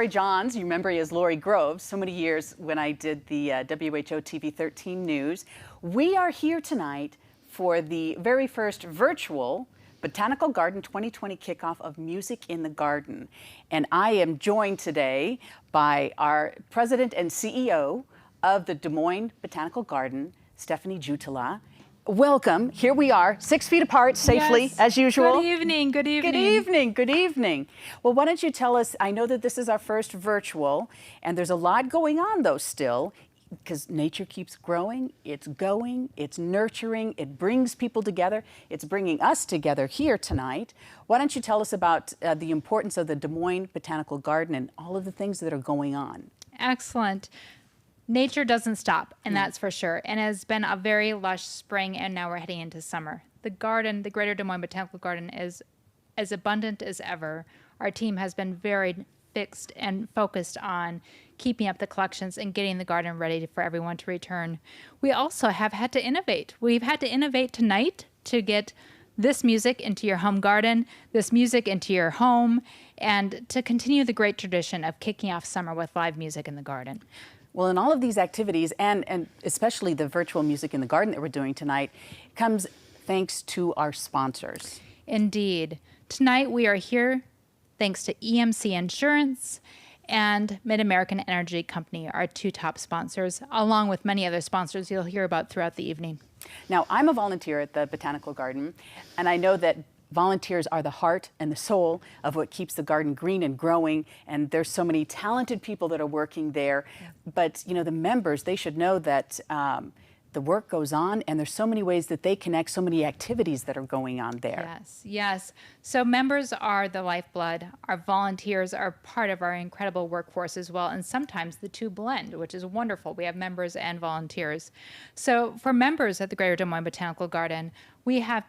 Lori Johns. You remember me as Lori Groves, so many years when I did the WHO TV 13 news. We are here tonight for the very first virtual Botanical Garden 2020 kickoff of Music in the Garden. And I am joined today by our president and CEO of the Des Moines Botanical Garden, Stephanie Jutila. Welcome. Here we are, 6 feet apart, safely, yes, as usual. Good evening, good evening. Good evening, good evening. Well, why don't you tell us, I know that this is our first virtual, and there's a lot going on, though, still, because nature keeps growing, it's going, it's nurturing, it brings people together, it's bringing us together here tonight. Why don't you tell us about the importance of the Des Moines Botanical Garden and all of the things that are going on? Excellent. Nature doesn't stop, and that's for sure. And it has been a very lush spring, and now we're heading into summer. The garden, the Greater Des Moines Botanical Garden, is as abundant as ever. Our team has been very fixed and focused on keeping up the collections and getting the garden ready for everyone to return. We also have had to innovate. We've had to innovate tonight to get this music into your home garden, this music into your home, and to continue the great tradition of kicking off summer with live music in the garden. Well, in all of these activities, and especially the virtual Music in the Garden that we're doing tonight, comes thanks to our sponsors. Indeed. Tonight we are here thanks to EMC Insurance and Mid-American Energy Company, our two top sponsors, along with many other sponsors you'll hear about throughout the evening. Now, I'm a volunteer at the Botanical Garden, and I know that volunteers are the heart and the soul of what keeps the garden green and growing, and there's so many talented people that are working there. But, you know, the members, they should know that the work goes on, and there's so many ways that they connect, so many activities that are going on there. Yes, yes. So members are the lifeblood. Our volunteers are part of our incredible workforce as well, and sometimes the two blend, which is wonderful. We have members and volunteers. So for members at the Greater Des Moines Botanical Garden, we have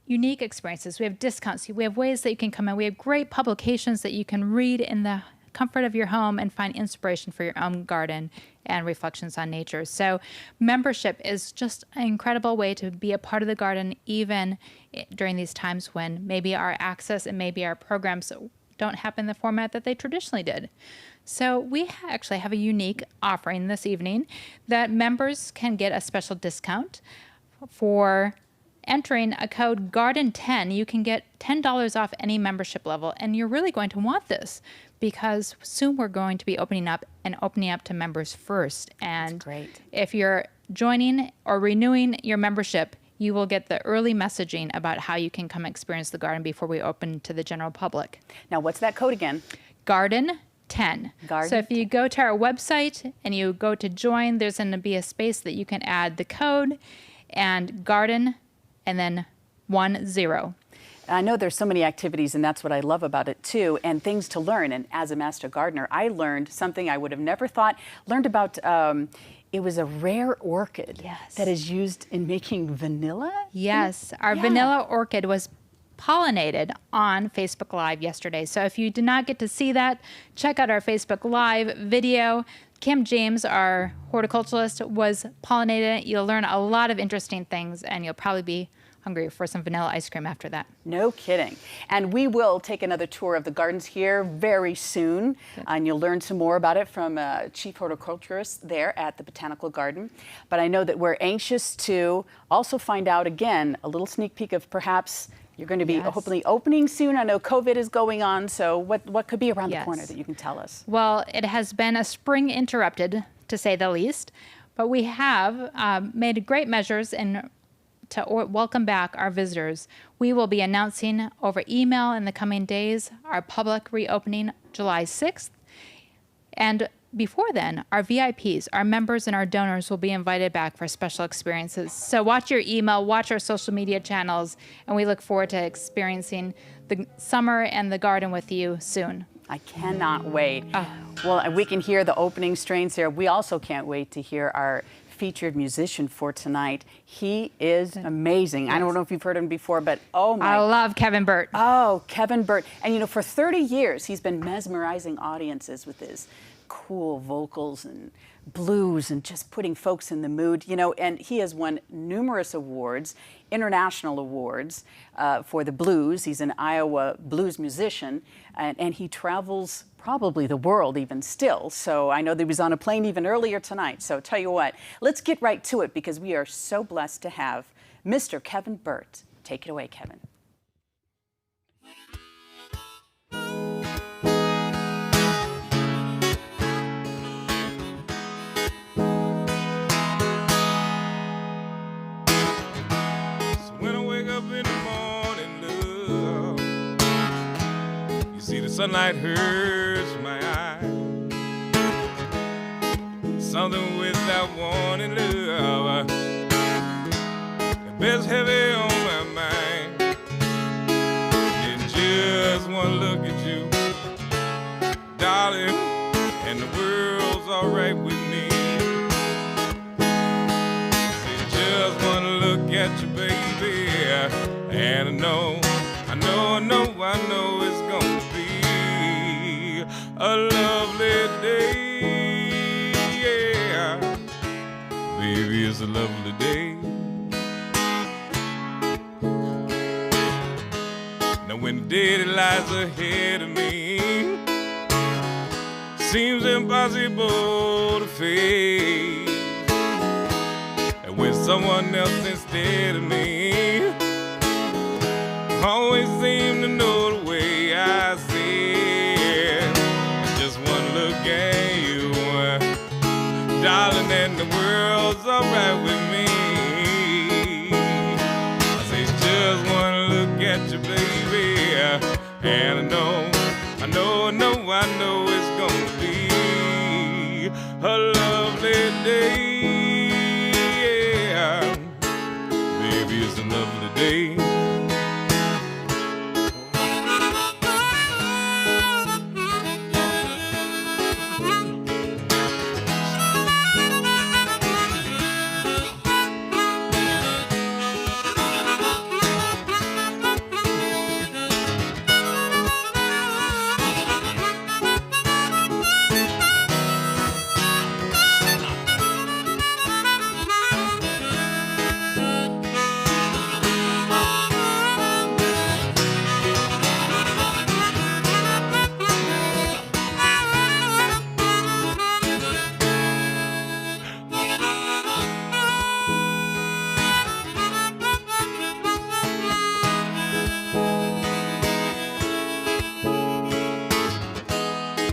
unique experiences. We have discounts. We have ways that you can come in. We have great publications that you can read in the comfort of your home and find inspiration for your own garden and reflections on nature. So membership is just an incredible way to be a part of the garden, even during these times when maybe our access and maybe our programs don't happen in the format that they traditionally did. So we actually have a unique offering this evening that members can get a special discount for entering a code GARDEN10. You can get $10 off any membership level, and you're really going to want this because soon we're going to be opening up to members first. And that's great. If you're joining or renewing your membership, you will get the early messaging about how you can come experience the garden before we open to the general public. Now, what's that code again? GARDEN10. So if you go to our website and you go to join, there's going to be a space that you can add the code and garden and then 10. I know there's so many activities, and that's what I love about it too, and things to learn. And as a master gardener, I learned something I would have never thought. Learned about it was a rare orchid that is used in making vanilla. Yes, our vanilla orchid was pollinated on Facebook Live yesterday. So if you did not get to see that, check out our Facebook Live video. Kim James, our horticulturalist, was pollinating it. You'll learn a lot of interesting things, and you'll probably be hungry for some vanilla ice cream after that. No kidding. And we will take another tour of the gardens here very soon, and you'll learn some more about it from Chief Horticulturist there at the Botanical Garden. But I know that we're anxious to also find out, again, a little sneak peek of perhaps you're going to be hopefully opening soon. I know COVID is going on, so what could be around the corner that you can tell us? Well, it has been a spring interrupted, to say the least, but we have made great measures to welcome back our visitors. We will be announcing over email in the coming days our public reopening July 6th. And before then, our VIPs, our members and our donors will be invited back for special experiences. So watch your email, watch our social media channels, and we look forward to experiencing the summer and the garden with you soon. I cannot wait. Well, we can hear the opening strains here. We also can't wait to hear our featured musician for tonight. He is amazing. I don't know if you've heard him before, but oh my. I love Kevin Burt. Oh, Kevin Burt. And you know, for 30 years, he's been mesmerizing audiences with his cool vocals and blues and just putting folks in the mood, you know, and he has won numerous awards, international awards for the blues. He's an Iowa blues musician, and he travels probably the world even still. So I know that he was on a plane even earlier tonight. So tell you what, let's get right to it because we are so blessed to have Mr. Kevin Burt. Take it away, Kevin. Sunlight hurts my eyes. Something without warning, love. The bed's heavy on my mind. And just one look at you, darling, and the world's alright with me. Just one look at you, baby, and I know it's gonna be a lovely day, yeah. Baby, it's a lovely day. Now when the day that lies ahead of me seems impossible to face, and when someone else instead of me always seem to know the way I see it. Just one look at you, darling, and the world's alright with me. I say just one look at you, baby, and I know it's gonna be a lovely day, yeah. Baby, it's a lovely day.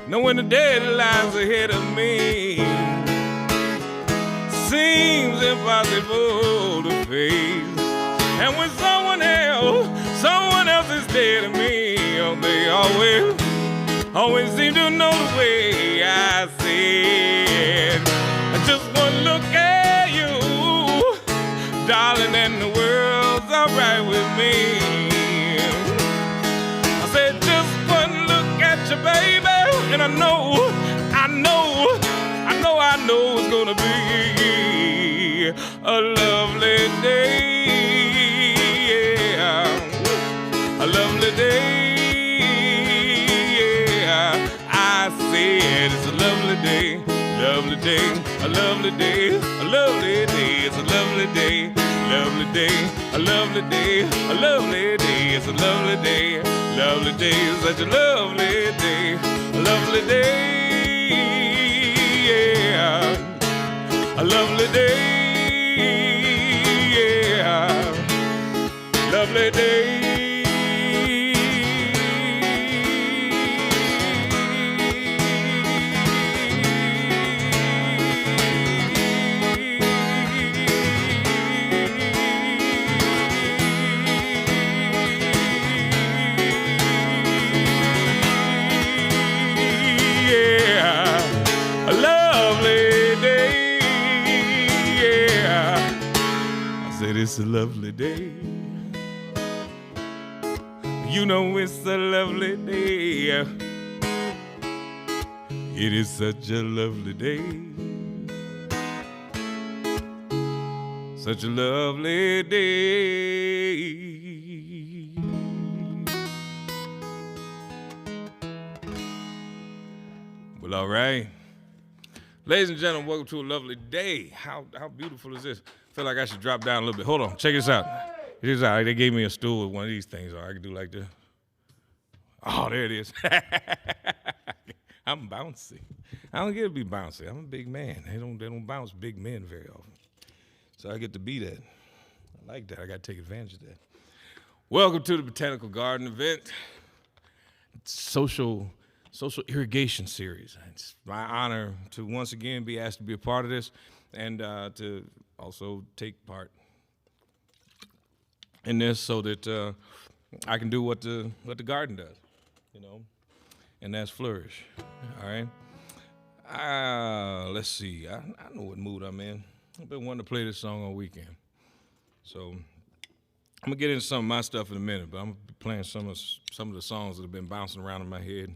Now when the day that lies ahead of me seems impossible to face, and when someone else is dead to me, oh, they always seem to know the way I see it. Just one look at you, darling, and the world's alright with me. I said just one look at you, baby, and I know it's gonna be a lovely day, yeah. A lovely day, yeah. I said it's a lovely day, lovely day, a lovely day, a lovely day, it's a lovely day, lovely day, a lovely day, a lovely day, it's a lovely day, lovely day, such a lovely day, a lovely day, yeah. A lovely day, yeah. Lovely day. It's a lovely day. You know it's a lovely day. It is such a lovely day. Such a lovely day. Well, all right. Ladies and gentlemen, welcome to a lovely day. How beautiful is this? I feel like I should drop down a little bit. Hold on, check this out. Check this out. They gave me a stool with one of these things, or I can do like this. Oh, there it is. I'm bouncy. I don't get to be bouncy. I'm a big man. They don't bounce big men very often. So I get to be that. I like that. I got to take advantage of that. Welcome to the Botanical Garden event. Social irrigation series. It's my honor to once again be asked to be a part of this and to also take part in this so that I can do what the garden does, you know, and that's flourish. All right. Let's see. I know what mood I'm in. I've been wanting to play this song all weekend, so I'm gonna get into some of my stuff in a minute. But I'm gonna be playing some of the songs that have been bouncing around in my head.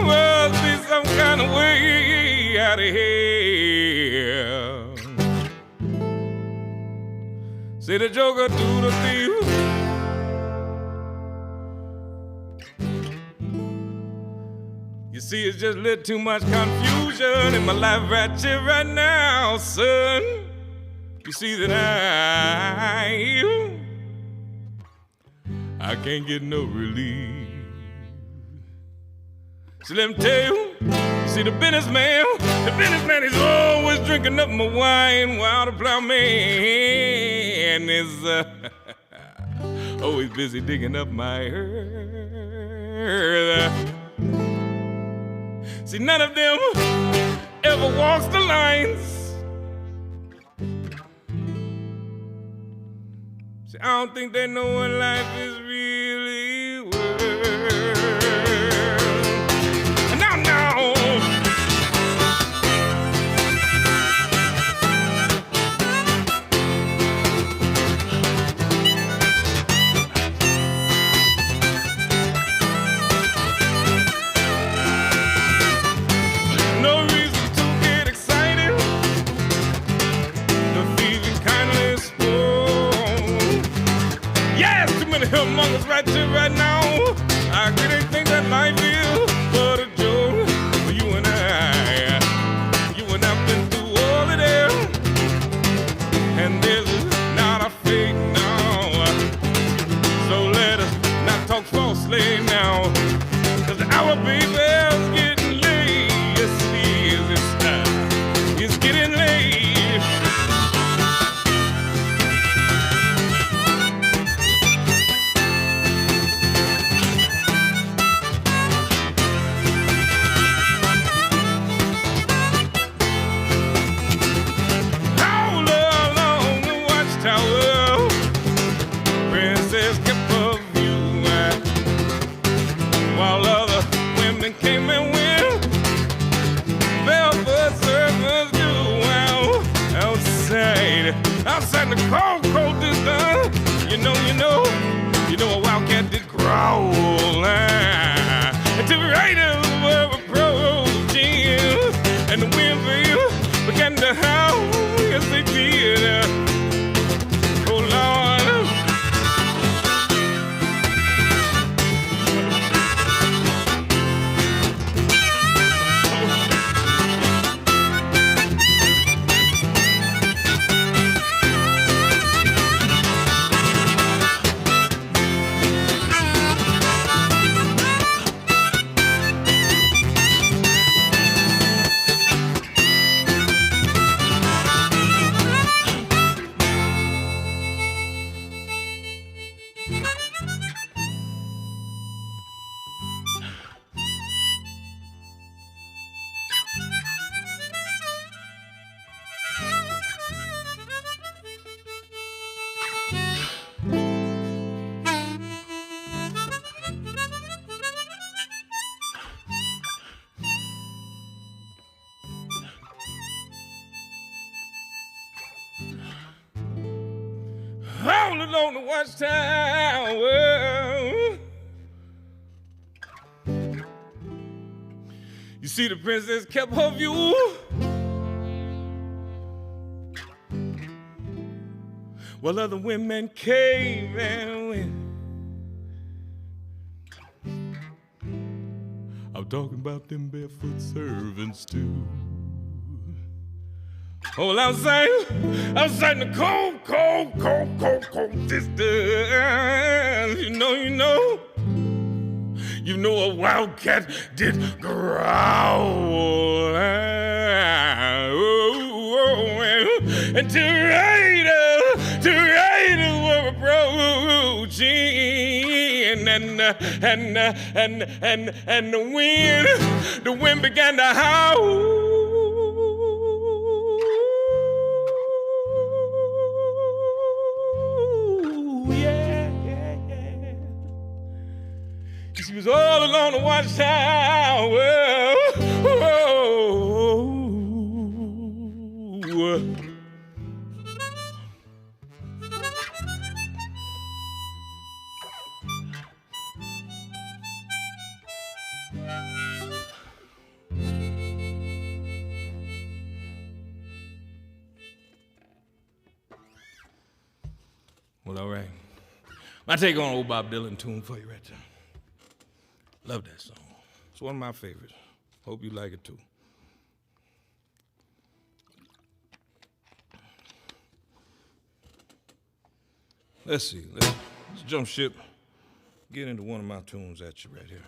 Must be some kind of way out of here. Say the joker to the thief. You see, it's just a little too much confusion in my life right here, right now, son. You see that I can't get no relief. So let me tell you, see the businessman is always drinking up my wine while the plowman is always busy digging up my earth. See, none of them ever walks the lines. See, I don't think they know what life is really worth. Among us right here, right now, I really think that life is but a joke. You and I've been through all of them, and there's not a fake now. So let us not talk falsely now, 'cause our baby's getting late. Yes, it's getting late. Came and went, velvet servants do well outside the cold distance. You know, a wildcat did growl. And to the right of the world approaching, and the wind began to howl. Yes, they did. Oh Lord. all alone to watch tower. You see, the princess kept her view. While other women came and went. I'm talking about them barefoot servants too. Oh, outside in the cold, cold, cold, cold, cold distance. You know a wildcat did growl. And two riders were approaching, and the wind began to howl. She was all alone to watch tower. Well, all right. I take on an old Bob Dylan tune for you right there. Love that song. It's one of my favorites. Hope you like it too. Let's see. Let's jump ship. Get into one of my tunes at you right here.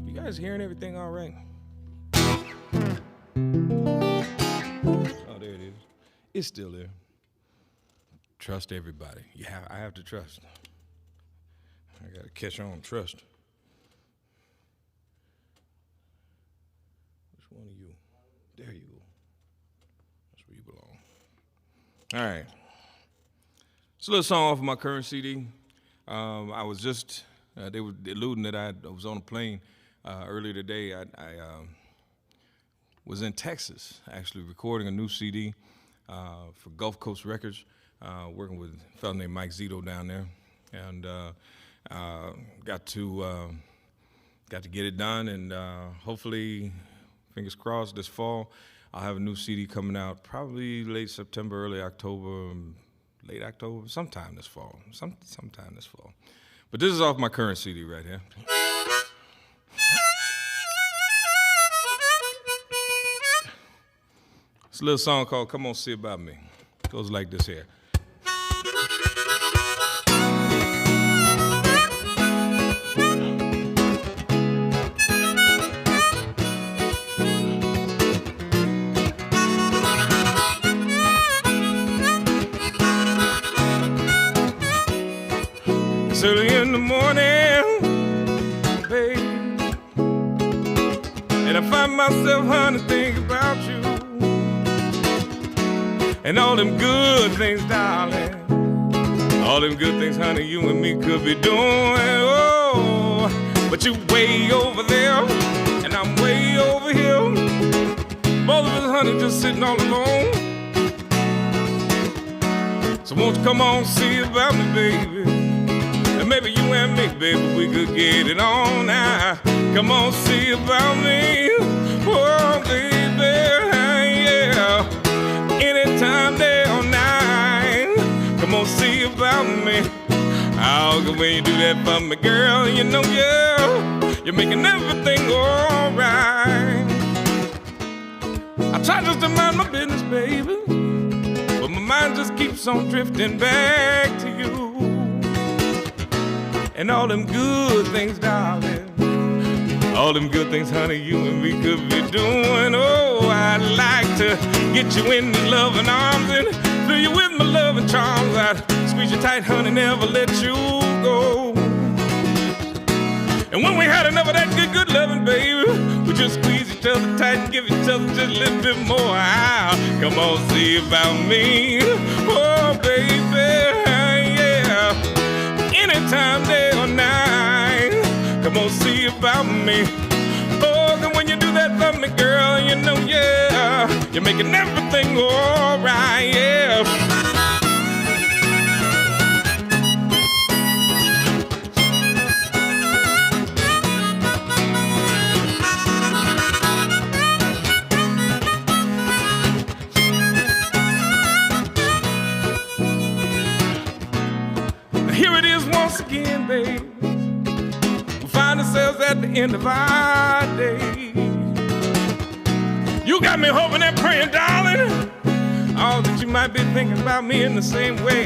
You guys hearing everything all right? Oh, there it is. It's still there. Trust everybody. Yeah, I have to trust. I got to catch on, trust. Which one of you? There you go. That's where you belong. All right. It's a little song off of my current CD. I was just, they were alluding that I was on a plane earlier today. I was in Texas, actually, recording a new CD for Gulf Coast Records. Working with a fellow named Mike Zito down there, and got to get it done, and hopefully, fingers crossed, this fall I'll have a new CD coming out, probably late September, early October, late October, sometime this fall, sometime this fall. But this is off my current CD right here. It's a little song called "Come On See About Me." It goes like this here. It's early in the morning, babe, and I find myself, honey, thinking about you and all them good things, darling. All them good things, honey, you and me could be doing. Oh, but you way over there, and I'm way over here. Both of us, honey, just sitting all alone. So won't you come on, see about me, baby? And maybe you and me, baby, we could get it on now. Come on, see about me. Oh, baby, yeah. Anytime, day or night. Come on, see about me. Oh, when you do that for me, girl, you know, yeah, you're making everything all right. I try just to mind my business, baby, but my mind just keeps on drifting back to you. And all them good things, darling. All them good things, honey, you and me could be doing. Oh, I'd like to get you in the loving arms and fill you with my loving charms. I'd squeeze you tight, honey, never let you go. And when we had enough of that good loving, baby, we just squeeze each other tight and give each other just a little bit more. Ah, come on, see about me. Oh, baby, yeah. Anytime, day or night. Come on, see about me. Oh, and when you do that for me, girl, you know, yeah, You're making everything alright, yeah. Here it is once again, babe. We find ourselves at the end of our day. You got me hoping and praying, darling, oh, that you might be thinking about me in the same way.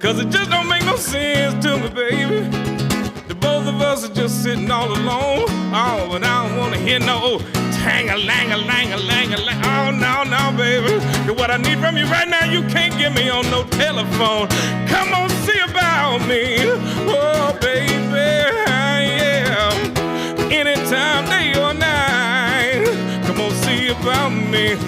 Cause it just don't make no sense to me, baby. The both of us are just sitting all alone. Oh, but I don't wanna hear no tang-a-lang-a-lang-a-lang-a-lang. Oh, no, baby. Cause what I need from you right now, you can't get me on no telephone. Come on, see about me. Oh, baby, yeah. Anytime, day or night. Come on, see about me.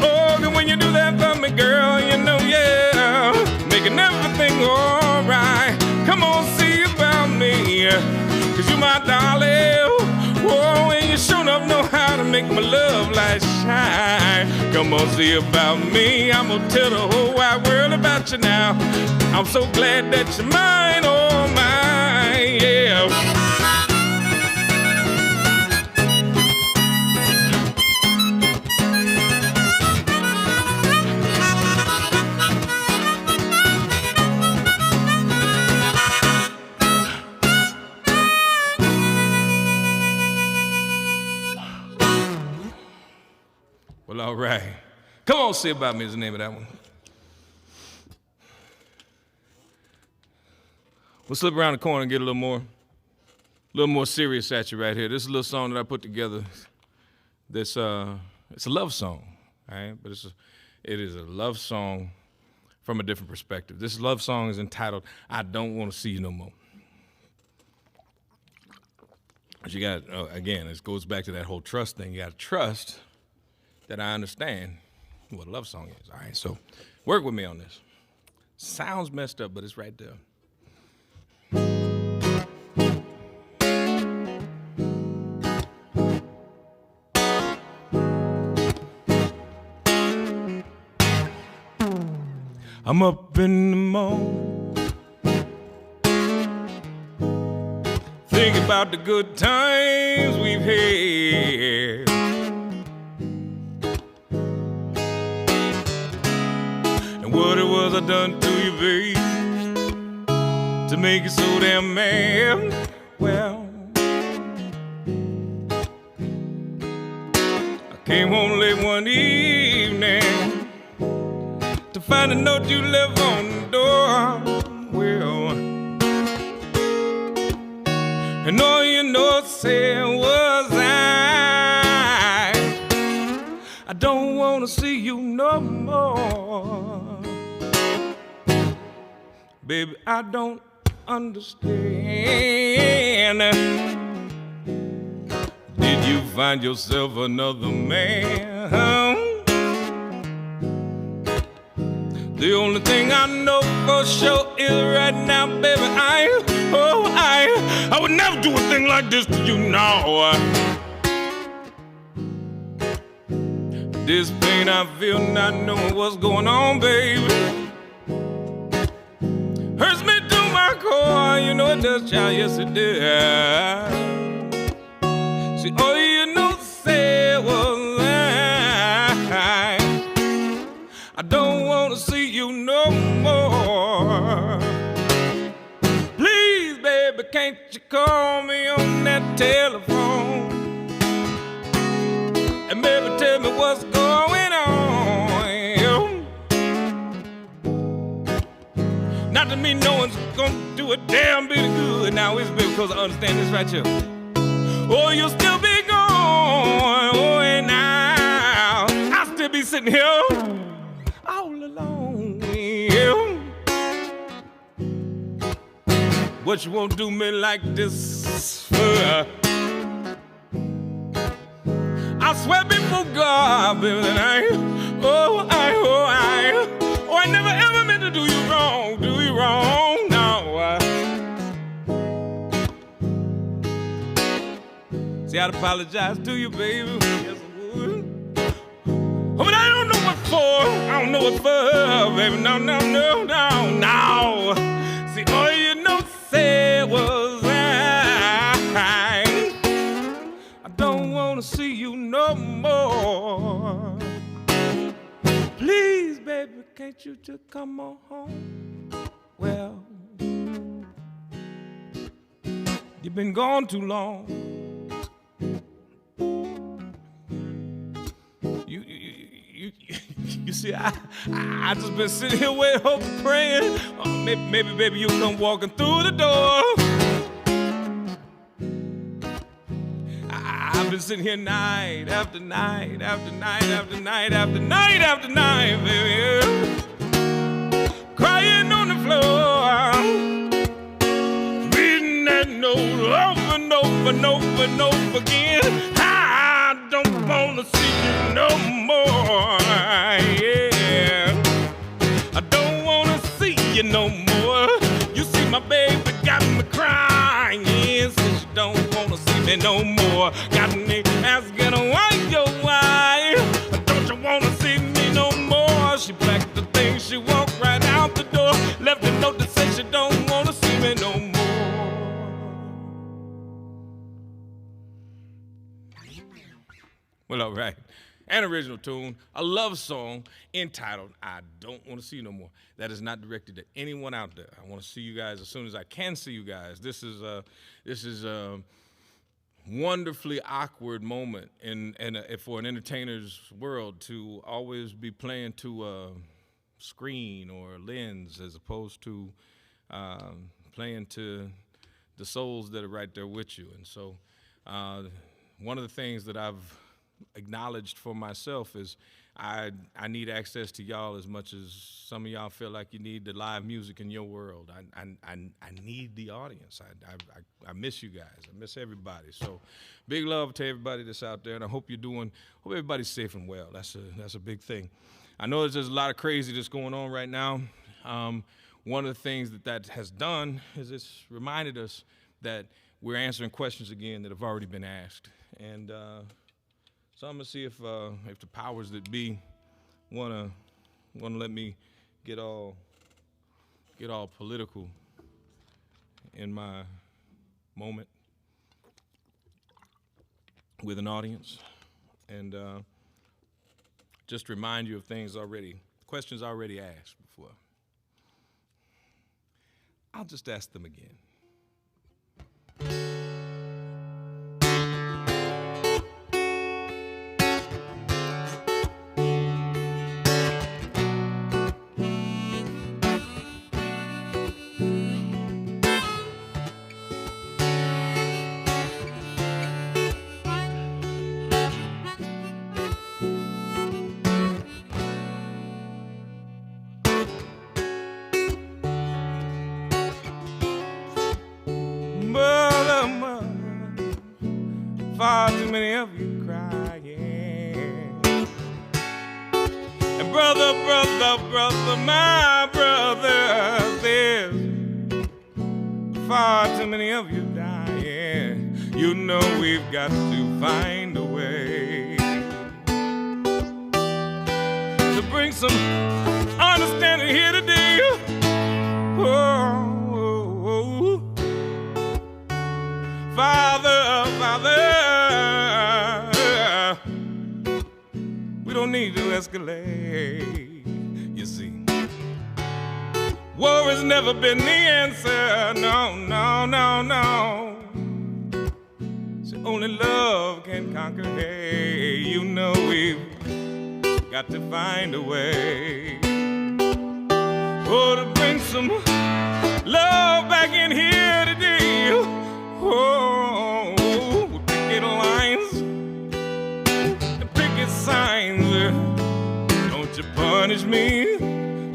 Oh, and when you do that for me, girl, you know, yeah, making everything alright. Come on, see about me. Cause you my darling. Oh, and you sure enough know how to make my love light shine. Come on, see about me. I'm gonna tell the whole wide world about you now. I'm so glad that you're mine, oh mine, yeah. Well, all right. Come on, see about me is the name of that one. We'll slip around the corner and get a little more serious at you right here. This is a little song that I put together. It's a love song, all right? But it is a love song from a different perspective. This love song is entitled, I Don't Want to See You No More. But you got, again, it goes back to that whole trust thing. You got to trust that I understand what a love song is. All right, so work with me on this. Sounds messed up, but it's right there. I'm up in the morning, thinking about the good times we've had. What it was I done to you, babe, to make you so damn mad. Well, I came home late one evening to find a note you left on the door. Well, and all you know said was I don't want to see you no more. Baby, I don't understand. Did you find yourself another man? The only thing I know for sure is right now, baby, I would never do a thing like this to you now. This pain I feel not knowing what's going on, baby, hurts me to my core. You know it does, child, yes it does. See, all you know said was I don't want to see you no more. Please, baby, can't you call me on that telephone and baby tell me what's going on? Not to me no one's gonna do a damn bit of good. Now it's because I understand this right here. Oh, you'll still be gone. Oh, and now I'll still be sitting here all alone. What you won't do me like this for? I swear before God, baby, that I never ever meant to do you wrong, no. See, See, I'd apologize to you, baby. Yes, I would. Oh, but I don't know what for. I don't know what for, baby. No, no, no, no, no. See, all you know said was I don't want to see you no more. Please, baby, can't you just come on home? Well, you've been gone too long. You see, I just been sitting here waiting, hoping, praying. Maybe, baby, you'll come walking through the door. I've been sitting here night after night after night after night after night after night, baby, crying on the floor, reading that note over and over and over and over again. I don't wanna see you no more, yeah. I don't wanna see you no more. You see, my baby got me crying, since you don't wanna see me no more. Got me asking why, yo, why don't you wanna see me no more? She packed the things, she walked right out the door, left a note that said she don't wanna see me no more. Well, all right. An original tune, a love song entitled I Don't Want to See You No More. That is not directed at anyone out there. I want to see you guys as soon as I can see you guys. This is a wonderfully awkward moment for an entertainer's world to always be playing to a screen or a lens as opposed to playing to the souls that are right there with you. And so one of the things that I've acknowledged for myself is I need access to y'all as much as some of y'all feel like you need the live music in your world. I need the audience. I miss you guys. I miss everybody. So big love to everybody that's out there, and I hope everybody's safe and well. That's a big thing. I know there's a lot of crazy that's going on right now. One of the things that has done is it's reminded us that we're answering questions again that have already been asked. And so I'm gonna see if the powers that be wanna let me get all political in my moment with an audience, and just remind you of questions already asked before. I'll just ask them again. Far too many of you crying. And brother, my brother, there's far too many of you dying. You know we've got to find a way to bring some understanding here today. Father, we don't need to escalate. You see, war has never been the answer. No, no, no, no. So only love can conquer. Hey, you know we've got to find a way. Oh, to bring some love back in here today. Oh, picket lines and picket signs. Don't you punish me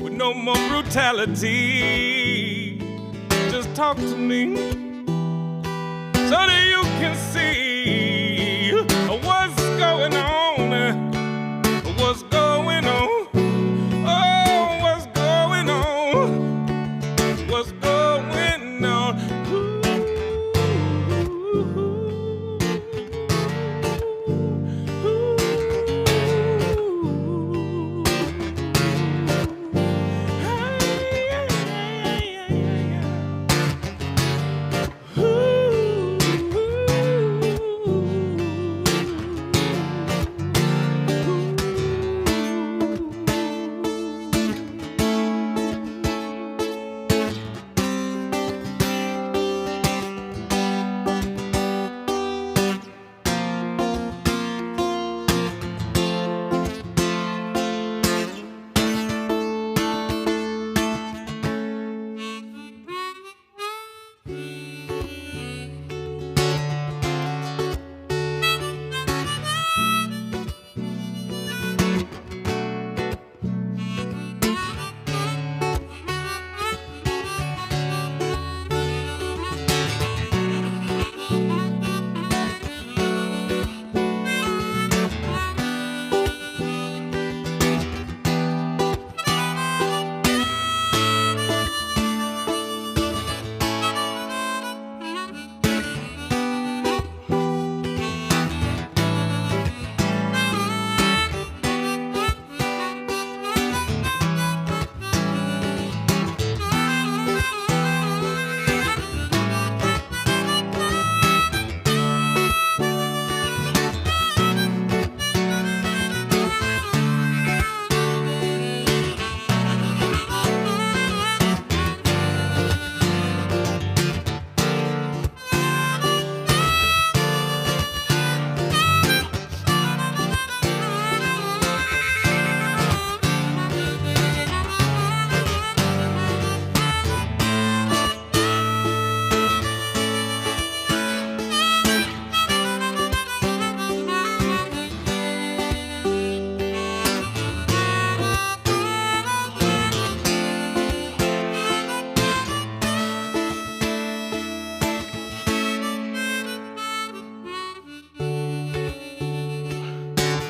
with no more brutality. Just talk to me so that you can see what's going on. What's going on? Oh, what's going on? What's going on?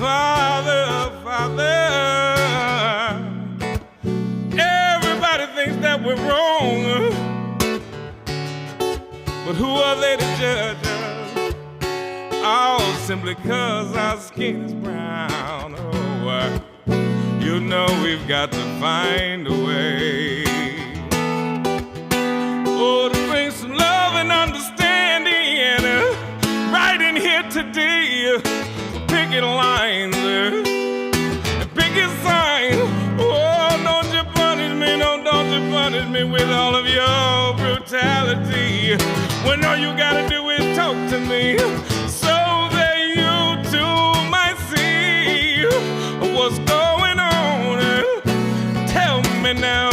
Father, Father. Everybody thinks that we're wrong, but who are they to judge us? Oh, simply 'cause our skin is brown. Oh, you know we've got to find a way. Oh, to bring some love and understanding right in here today. Picket lines and picket signs. Oh, don't you punish me, no, don't you punish me with all of your brutality. When all you gotta do is talk to me, so that you too might see what's going on. Tell me now,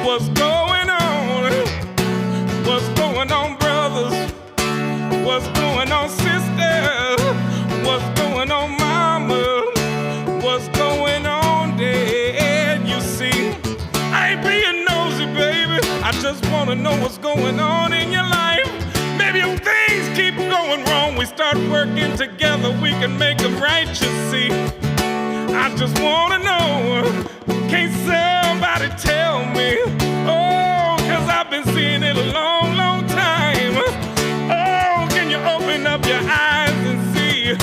what's going on? What's going on, brothers? What's going on, sisters? What's going on, mama? What's going on, dad? You see, I ain't being nosy, baby. I just wanna know what's going on in your life. Maybe if things keep going wrong, we start working together, we can make them right, you see. I just wanna know, can't somebody tell me? Oh, 'cause I've been seeing it a long, long time. Oh, can you open up your eyes and see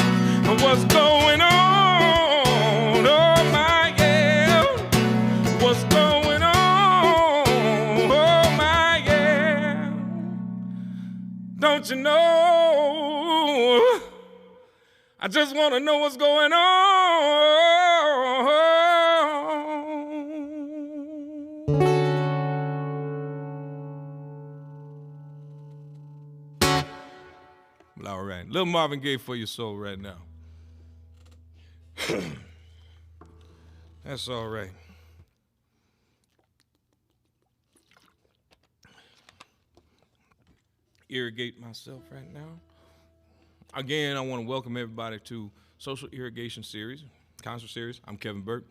what's going on? Oh my, yeah. What's going on? Oh my, yeah. Don't you know? I just want to know what's going on. Well, all right. Little Marvin Gaye for your soul right now. That's all right. Irrigate myself right now. Again, I want to welcome everybody to Social Irrigation Series, concert series. I'm Kevin Burke.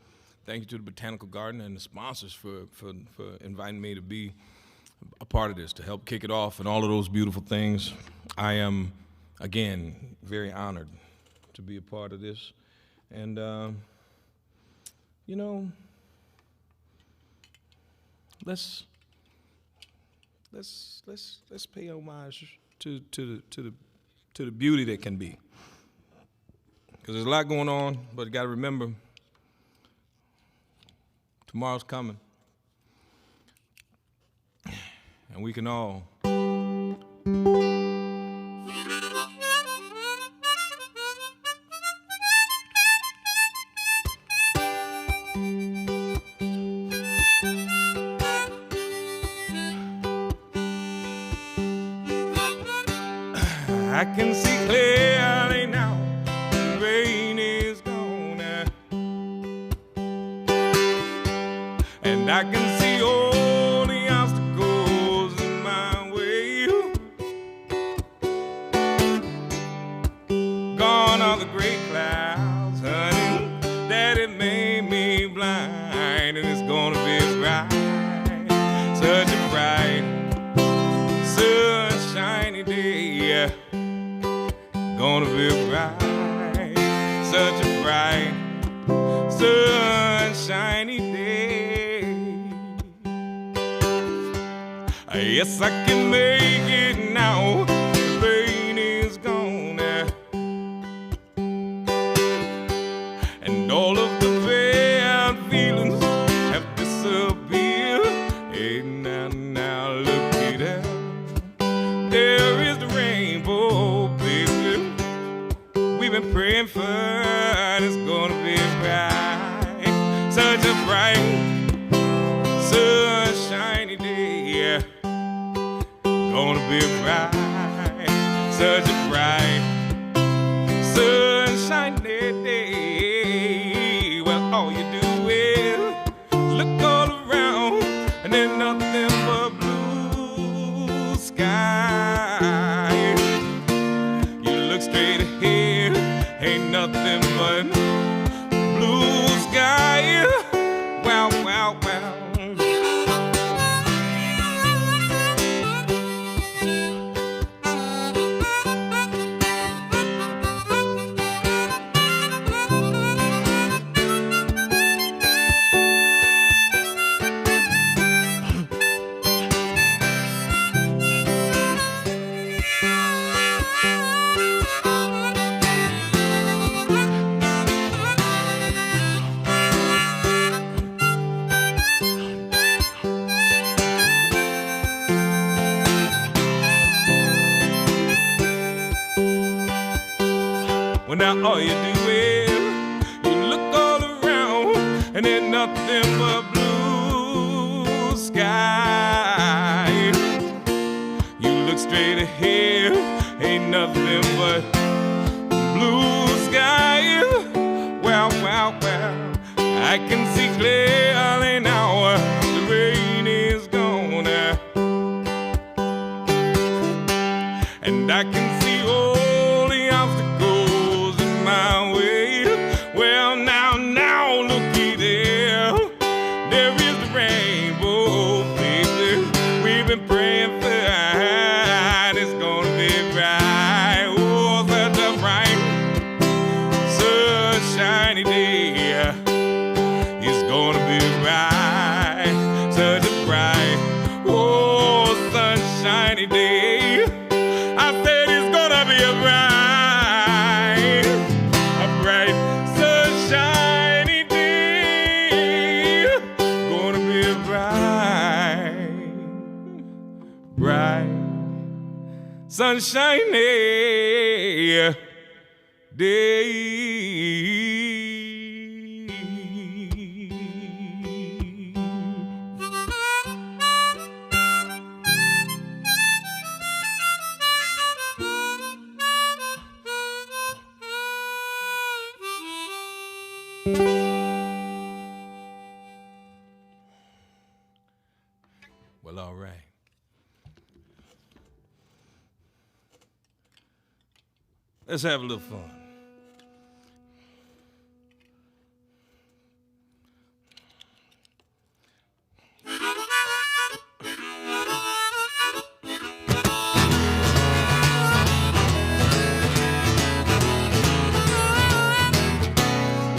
Thank you to the Botanical Garden and the sponsors for inviting me to be a part of this, to help kick it off and all of those beautiful things. I am, again, very honored to be a part of this. And, you know, let's pay homage to the beauty that can be. Because there's a lot going on, but you got to remember, tomorrow's coming. And we can all I can see clearly now, the rain is gone, and I can see all the obstacles in my way. Gone are the gray clouds, honey, that it made me blind, and it's gonna be bright, such a bright, sunshiny day. Gonna be bright, such a bright, sunshiny day. Yes, I can make it now. The pain is gone, and all of the bad feelings have disappeared. Hey, now, look at that. There is the rainbow, baby. We've been praying for it. It's gonna be bright, such a bright, sunshiny day. Gonna be bright, such a bright, sunshiny day. Well, all you do is look all around, and there's nothing but blue sky. You look straight ahead, ain't nothing but blue sky. Wow, wow, wow. Well, now all you do is you look all around and there's nothing but blue sky. You look straight ahead, ain't nothing but blue sky. Well, well, well, I can see clearly now the rain is gone, and I can see all the obstacles in my way. Well, now, looky there, there is the rainbow, baby. We've been praying for it, it's gonna be bright. Oh, such a bright, sunshiny day. It's gonna be bright, such a bright, oh, sunshiny day. I said it's gonna be a bright, sunshiny day. Gonna be a bright, sunshiny day. Well, all right. Let's have a little fun.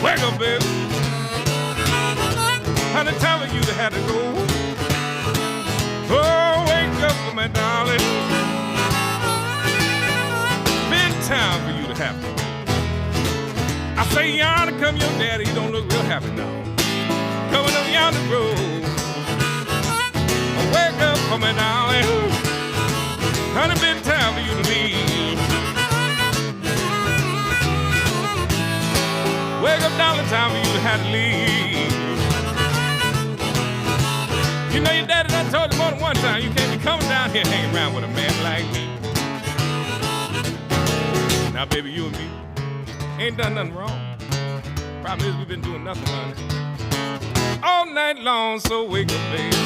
Wake up, baby. Honey, telling you had to go. Oh, wake up, my darling. Been time for you to have to go. I say, yonder come your daddy, he don't look real happy now. Coming up yonder road. Wake up, my darling. Honey, been time for you to leave. Wake up, darling, time for you to have to leave. You know your daddy done told you more than one time you can't be coming down here hanging around with a man like me. Now, baby, you and me ain't done nothing wrong. Problem is we've been doing nothing, honey, all night long, so wake up, baby.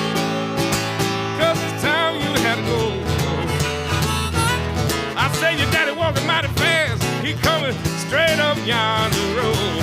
'Cause it's time you had to go. I say your daddy walking mighty fast. He coming straight up yonder road.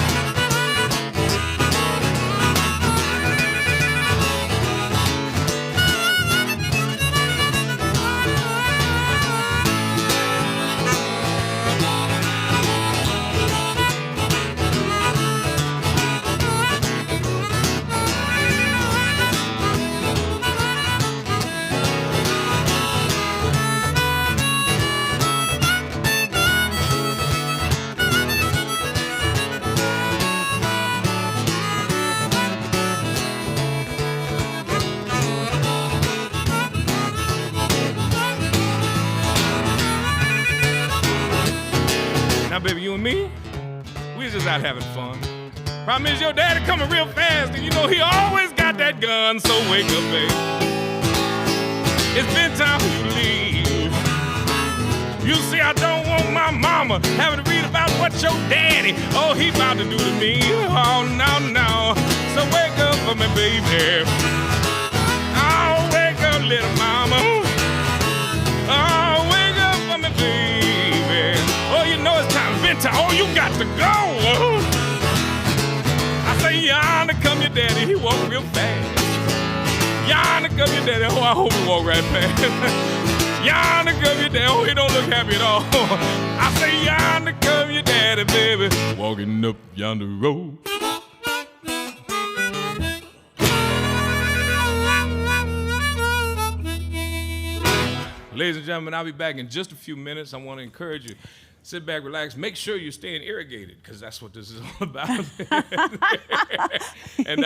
Now, baby, you and me, we just out having fun. Problem is your daddy coming real fast, and you know he always got that gun, so wake up, baby. It's been time for you to leave. You see, I don't want my mama having to read about what your daddy, oh, he about to do to me. Oh, no. So wake up for me, baby. Oh, wake up, little mama. Oh, wake up for me, baby. Oh, you know it's time. Oh, you got to go. I say, yonder come your daddy. He walk real fast. Yonder come your daddy. Oh, I hope he walk right past. Yonder come your daddy. Oh, he don't look happy at all. I say, yonder come your daddy, baby. Walking up yonder road. Ladies and gentlemen, I'll be back in just a few minutes. I want to encourage you. sit back, relax. Make sure you're staying irrigated, because that's what this is all about. And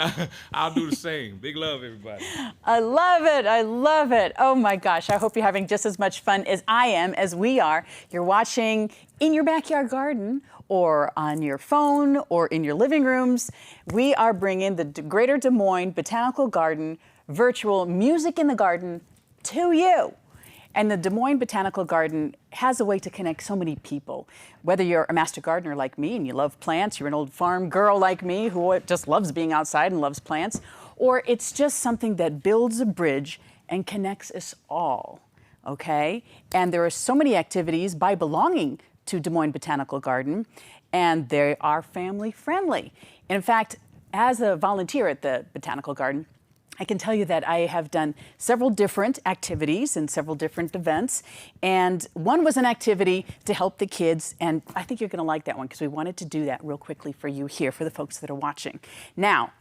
I'll do the same. Big love, everybody. I love it. I love it. Oh my gosh. I hope you're having just as much fun as I am, as we are. You're watching in your backyard garden or on your phone or in your living rooms. We are bringing the Greater Des Moines Botanical Garden virtual Music in the Garden to you. And the Des Moines Botanical Garden has a way to connect so many people. Whether you're a master gardener like me and you love plants, you're an old farm girl like me who just loves being outside and loves plants, or it's just something that builds a bridge and connects us all, okay? And there are so many activities by belonging to Des Moines Botanical Garden, and they are family friendly. In fact, as a volunteer at the Botanical Garden, I can tell you that I have done several different activities and several different events. And one was an activity to help the kids. And I think you're going to like that one because we wanted to do that real quickly for you here, for the folks that are watching. Now,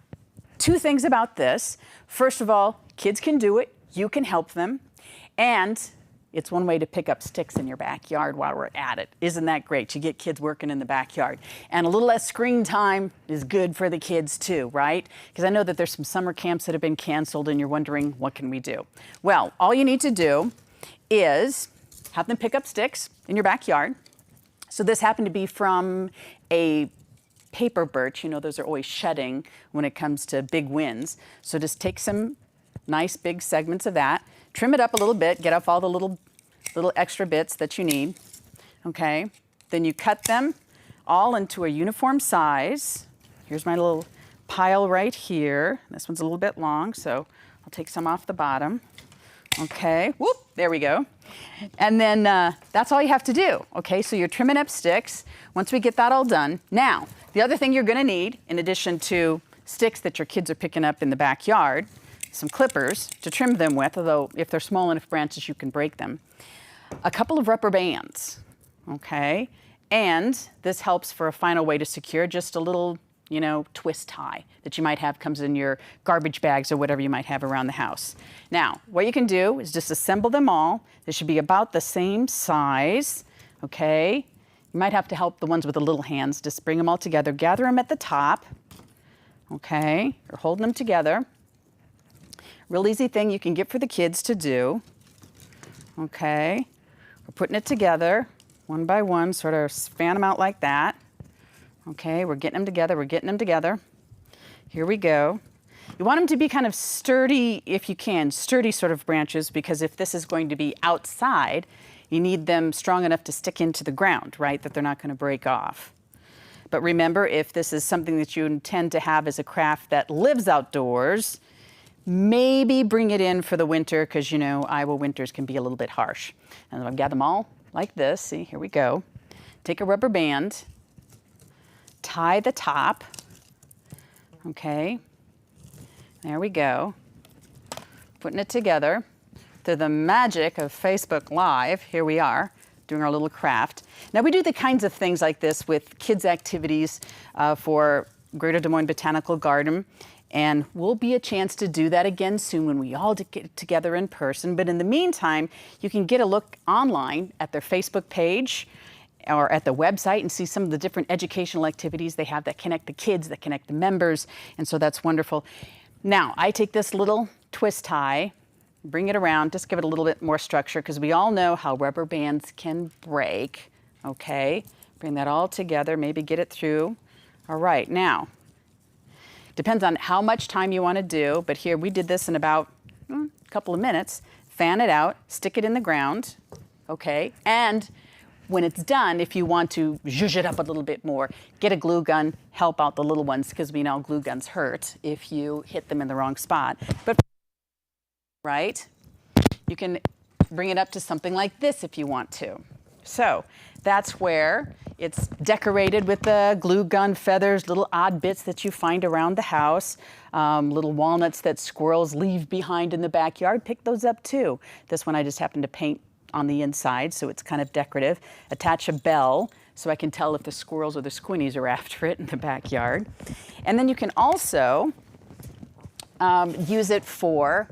two things about this. First of all, kids can do it. You can help them. And it's one way to pick up sticks in your backyard while we're at it. Isn't that great? You get kids working in the backyard. And a little less screen time is good for the kids too, right? Because I know that there's some summer camps that have been canceled and you're wondering, what can we do? Well, all you need to do is have them pick up sticks in your backyard. So this happened to be from a paper birch. You know, those are always shedding when it comes to big winds. So just take some nice big segments of that, trim it up a little bit, get off all the little extra bits that you need, okay? Then you cut them all into a uniform size. Here's my little pile right here. This one's a little bit long, so I'll take some off the bottom. Okay, whoop, there we go. And then that's all you have to do, okay? So you're trimming up sticks. Once we get that all done, now, the other thing you're gonna need, in addition to sticks that your kids are picking up in the backyard, some clippers to trim them with, although if they're small enough branches, you can break them. A couple of rubber bands, okay? And this helps for a final way to secure just a little, you know, twist tie that you might have comes in your garbage bags or whatever you might have around the house. Now, what you can do is just assemble them all. They should be about the same size, okay? You might have to help the ones with the little hands. Just bring them all together. Gather them at the top, okay? You're holding them together. Real easy thing you can get for the kids to do, okay? We're putting it together one by one, sort of fan them out like that. Okay, we're getting them together, we're getting them together. Here we go. You want them to be kind of sturdy, if you can, sturdy sort of branches, because if this is going to be outside, you need them strong enough to stick into the ground, right, that they're not going to break off. But remember, if this is something that you intend to have as a craft that lives outdoors, maybe bring it in for the winter, because you know Iowa winters can be a little bit harsh. And I've got them all like this. See, here we go. Take a rubber band, tie the top. Okay, there we go. Putting it together. Through the magic of Facebook Live, here we are doing our little craft. Now we do the kinds of things like this with kids' activities for Greater Des Moines Botanical Garden. And will be a chance to do that again soon when we all get together in person. But in the meantime, you can get a look online at their Facebook page or at the website and see some of the different educational activities they have that connect the kids, that connect the members. And so that's wonderful. Now, I take this little twist tie, bring it around, just give it a little bit more structure, because we all know how rubber bands can break. Okay, bring that all together, maybe get it through. All right, now, depends on how much time you want to do, but here we did this in about a couple of minutes. Fan it out, stick it in the ground, okay? And when it's done, if you want to zhuzh it up a little bit more, get a glue gun, help out the little ones, because we know glue guns hurt if you hit them in the wrong spot. But, right, you can bring it up to something like this if you want to. So that's where it's decorated with the glue gun feathers, little odd bits that you find around the house, little walnuts that squirrels leave behind in the backyard. Pick those up too. This one I just happened to paint on the inside, so it's kind of decorative. Attach a bell so I can tell if the squirrels or the squinnies are after it in the backyard. And then you can also use it for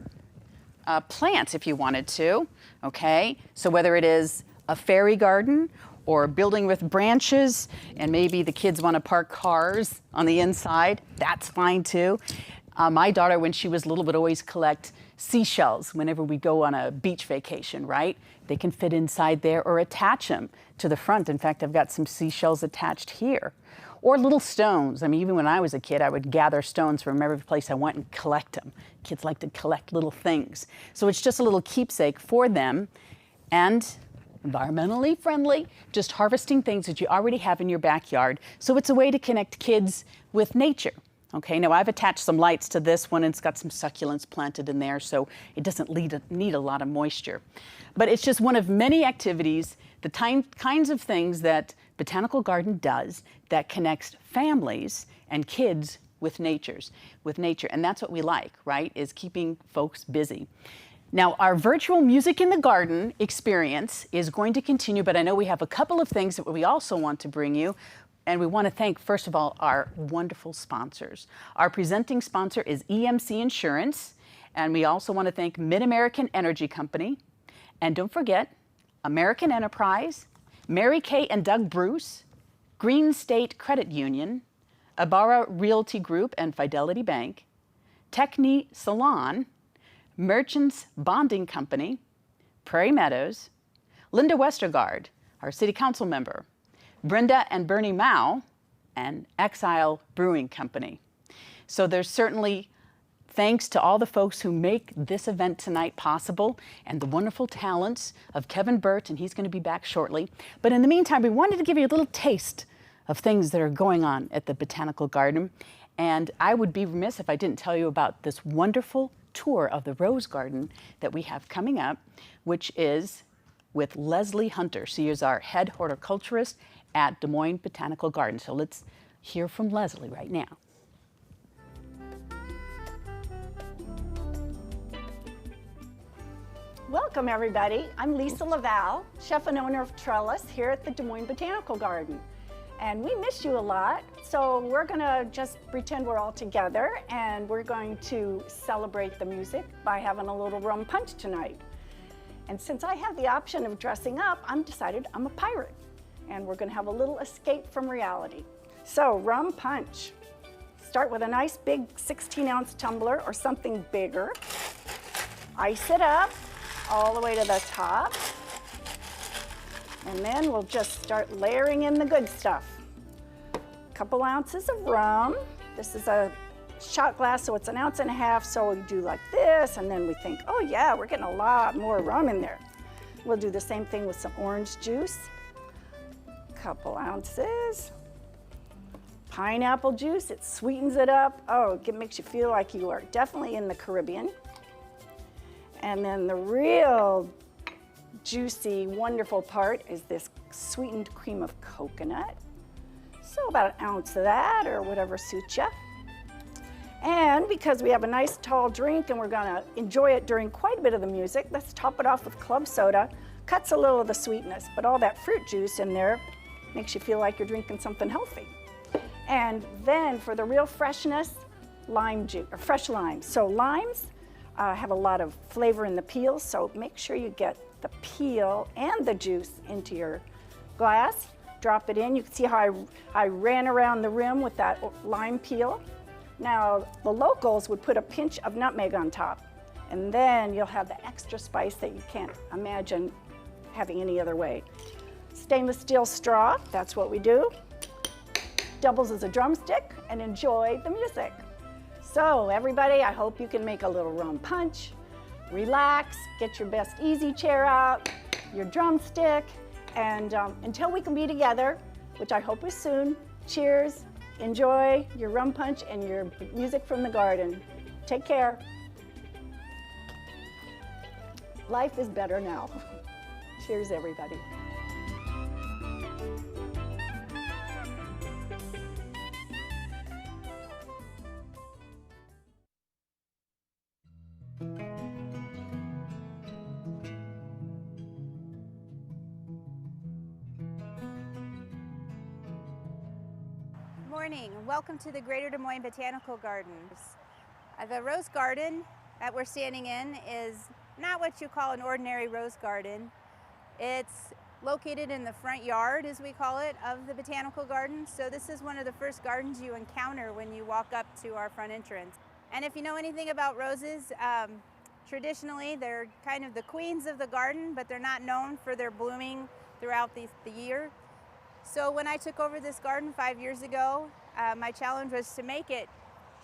plants if you wanted to, okay? So whether it is a fairy garden or a building with branches, and maybe the kids want to park cars on the inside. That's fine too. My daughter, when she was little, would always collect seashells whenever we go on a beach vacation, right? They can fit inside there or attach them to the front. In fact, I've got some seashells attached here. Or little stones. I mean, even when I was a kid, I would gather stones from every place I went and collect them. Kids like to collect little things. So it's just a little keepsake for them, and environmentally friendly, just harvesting things that you already have in your backyard. So it's a way to connect kids with nature. Okay, now I've attached some lights to this one, and it's got some succulents planted in there, so it doesn't need a lot of moisture. But it's just one of many activities, the kinds of things that Botanical Garden does that connects families and kids with nature. And that's what we like, right, is keeping folks busy. Now, our virtual Music in the Garden experience is going to continue, but I know we have a couple of things that we also want to bring you. And we want to thank, first of all, our wonderful sponsors. Our presenting sponsor is EMC Insurance, and we also want to thank Mid-American Energy Company. And don't forget, American Enterprise, Mary Kay and Doug Bruce, Green State Credit Union, Ibarra Realty Group and Fidelity Bank, Techni Salon, Merchants Bonding Company, Prairie Meadows, Linda Westergaard, our city council member, Brenda and Bernie Mao, and Exile Brewing Company. So there's certainly thanks to all the folks who make this event tonight possible, and the wonderful talents of Kevin Burt, and he's going to be back shortly. But in the meantime, we wanted to give you a little taste of things that are going on at the Botanical Garden. And I would be remiss if I didn't tell you about this wonderful tour of the Rose Garden that we have coming up, which is with Leslie Hunter. She is our head horticulturist at Des Moines Botanical Garden. So let's hear from Leslie right now. Welcome everybody. I'm Lisa Laval, chef and owner of Trellis here at the Des Moines Botanical Garden. And we miss you a lot, so we're gonna just pretend we're all together, and we're going to celebrate the music by having a little rum punch tonight. And since I have the option of dressing up, I'm decided I'm a pirate. And we're gonna have a little escape from reality. So, rum punch. Start with a nice big 16-ounce tumbler or something bigger. Ice it up all the way to the top. And then we'll just start layering in the good stuff. A couple ounces of rum. This is a shot glass, so it's 1.5 ounces, so we do like this, and then we think, oh yeah, we're getting a lot more rum in there. We'll do the same thing with some orange juice. Couple ounces. Pineapple juice, it sweetens it up. Oh, it makes you feel like you are definitely in the Caribbean. And then the real juicy, wonderful part is this sweetened cream of coconut. So about 1 ounce of that, or whatever suits you. And because we have a nice tall drink and we're gonna enjoy it during quite a bit of the music, let's top it off with club soda. Cuts a little of the sweetness, but all that fruit juice in there makes you feel like you're drinking something healthy. And then for the real freshness, lime juice, or fresh limes. So limes have a lot of flavor in the peel, so make sure you get the peel and the juice into your glass. Drop it in. You can see how I ran around the rim with that lime peel. Now, the locals would put a pinch of nutmeg on top, and then you'll have the extra spice that you can't imagine having any other way. Stainless steel straw, that's what we do. Doubles as a drumstick, and enjoy the music. So everybody, I hope you can make a little rum punch, relax, get your best easy chair out, your drumstick, and until we can be together, which I hope is soon, cheers, enjoy your rum punch and your music from the garden. Take care. Life is better now. Cheers, everybody. Good morning and welcome to the Greater Des Moines Botanical Gardens. The rose garden that we're standing in is not what you call an ordinary rose garden. It's located in the front yard, as we call it, of the Botanical Garden. So this is one of the first gardens you encounter when you walk up to our front entrance. And if you know anything about roses, traditionally they're kind of the queens of the garden, but they're not known for their blooming throughout the year. So when I took over this garden 5 years ago, my challenge was to make it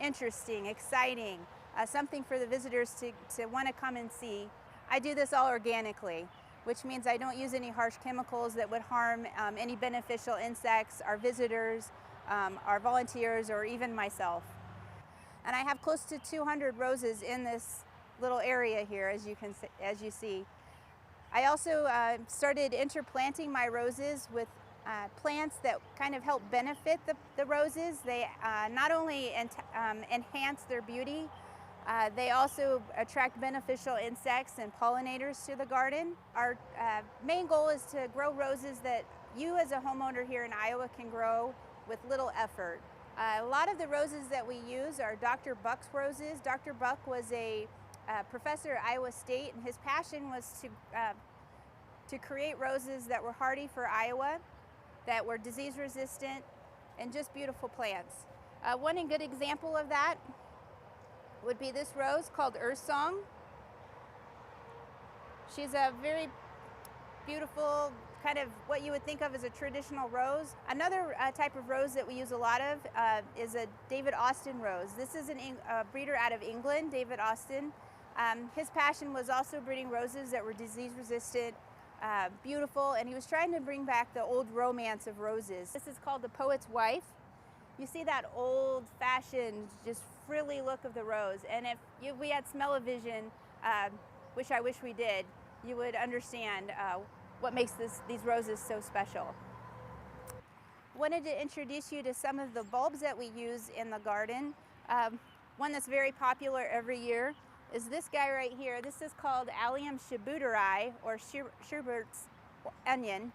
interesting, exciting, something for the visitors to want to come and see. I do this all organically, which means I don't use any harsh chemicals that would harm any beneficial insects, our visitors, our volunteers, or even myself. And I have close to 200 roses in this little area here, as you see. I also started interplanting my roses with plants that kind of help benefit the roses. They not only enhance their beauty, they also attract beneficial insects and pollinators to the garden. Our main goal is to grow roses that you as a homeowner here in Iowa can grow with little effort. A lot of the roses that we use are Dr. Buck's roses. Dr. Buck was a professor at Iowa State, and his passion was to create roses that were hardy for Iowa, that were disease resistant, and just beautiful plants. One good example of that would be this rose called Earth Song. She's a very beautiful, kind of what you would think of as a traditional rose. Another type of rose that we use a lot of is a David Austin rose. This is a breeder out of England, David Austin. His passion was also breeding roses that were disease resistant, beautiful, and he was trying to bring back the old romance of roses. This is called the Poet's Wife. You see that old-fashioned, just frilly look of the rose, and if we had smell-o-vision, which I wish we did, you would understand what makes these roses so special. Wanted to introduce you to some of the bulbs that we use in the garden. One that's very popular every year is this guy right here. This is called Allium Schubuteri, or Schubert's onion.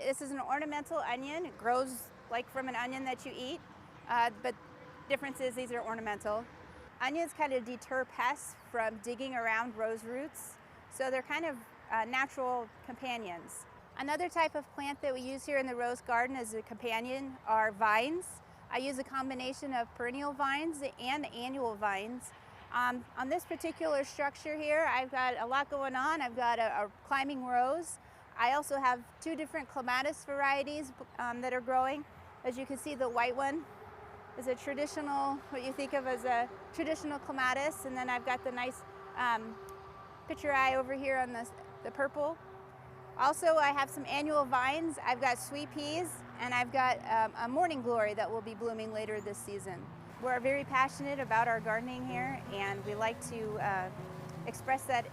This is an ornamental onion. It grows like from an onion that you eat, but difference is these are ornamental. Onions kind of deter pests from digging around rose roots, so they're kind of natural companions. Another type of plant that we use here in the rose garden as a companion are vines. I use a combination of perennial vines and annual vines. On this particular structure here, I've got a lot going on. I've got a climbing rose. I also have two different clematis varieties that are growing. As you can see, the white one is a traditional, what you think of as a traditional clematis, and then I've got the nice picture eye over here on the purple. Also, I have some annual vines. I've got sweet peas, and I've got a morning glory that will be blooming later this season. We're very passionate about our gardening here, and we like to express that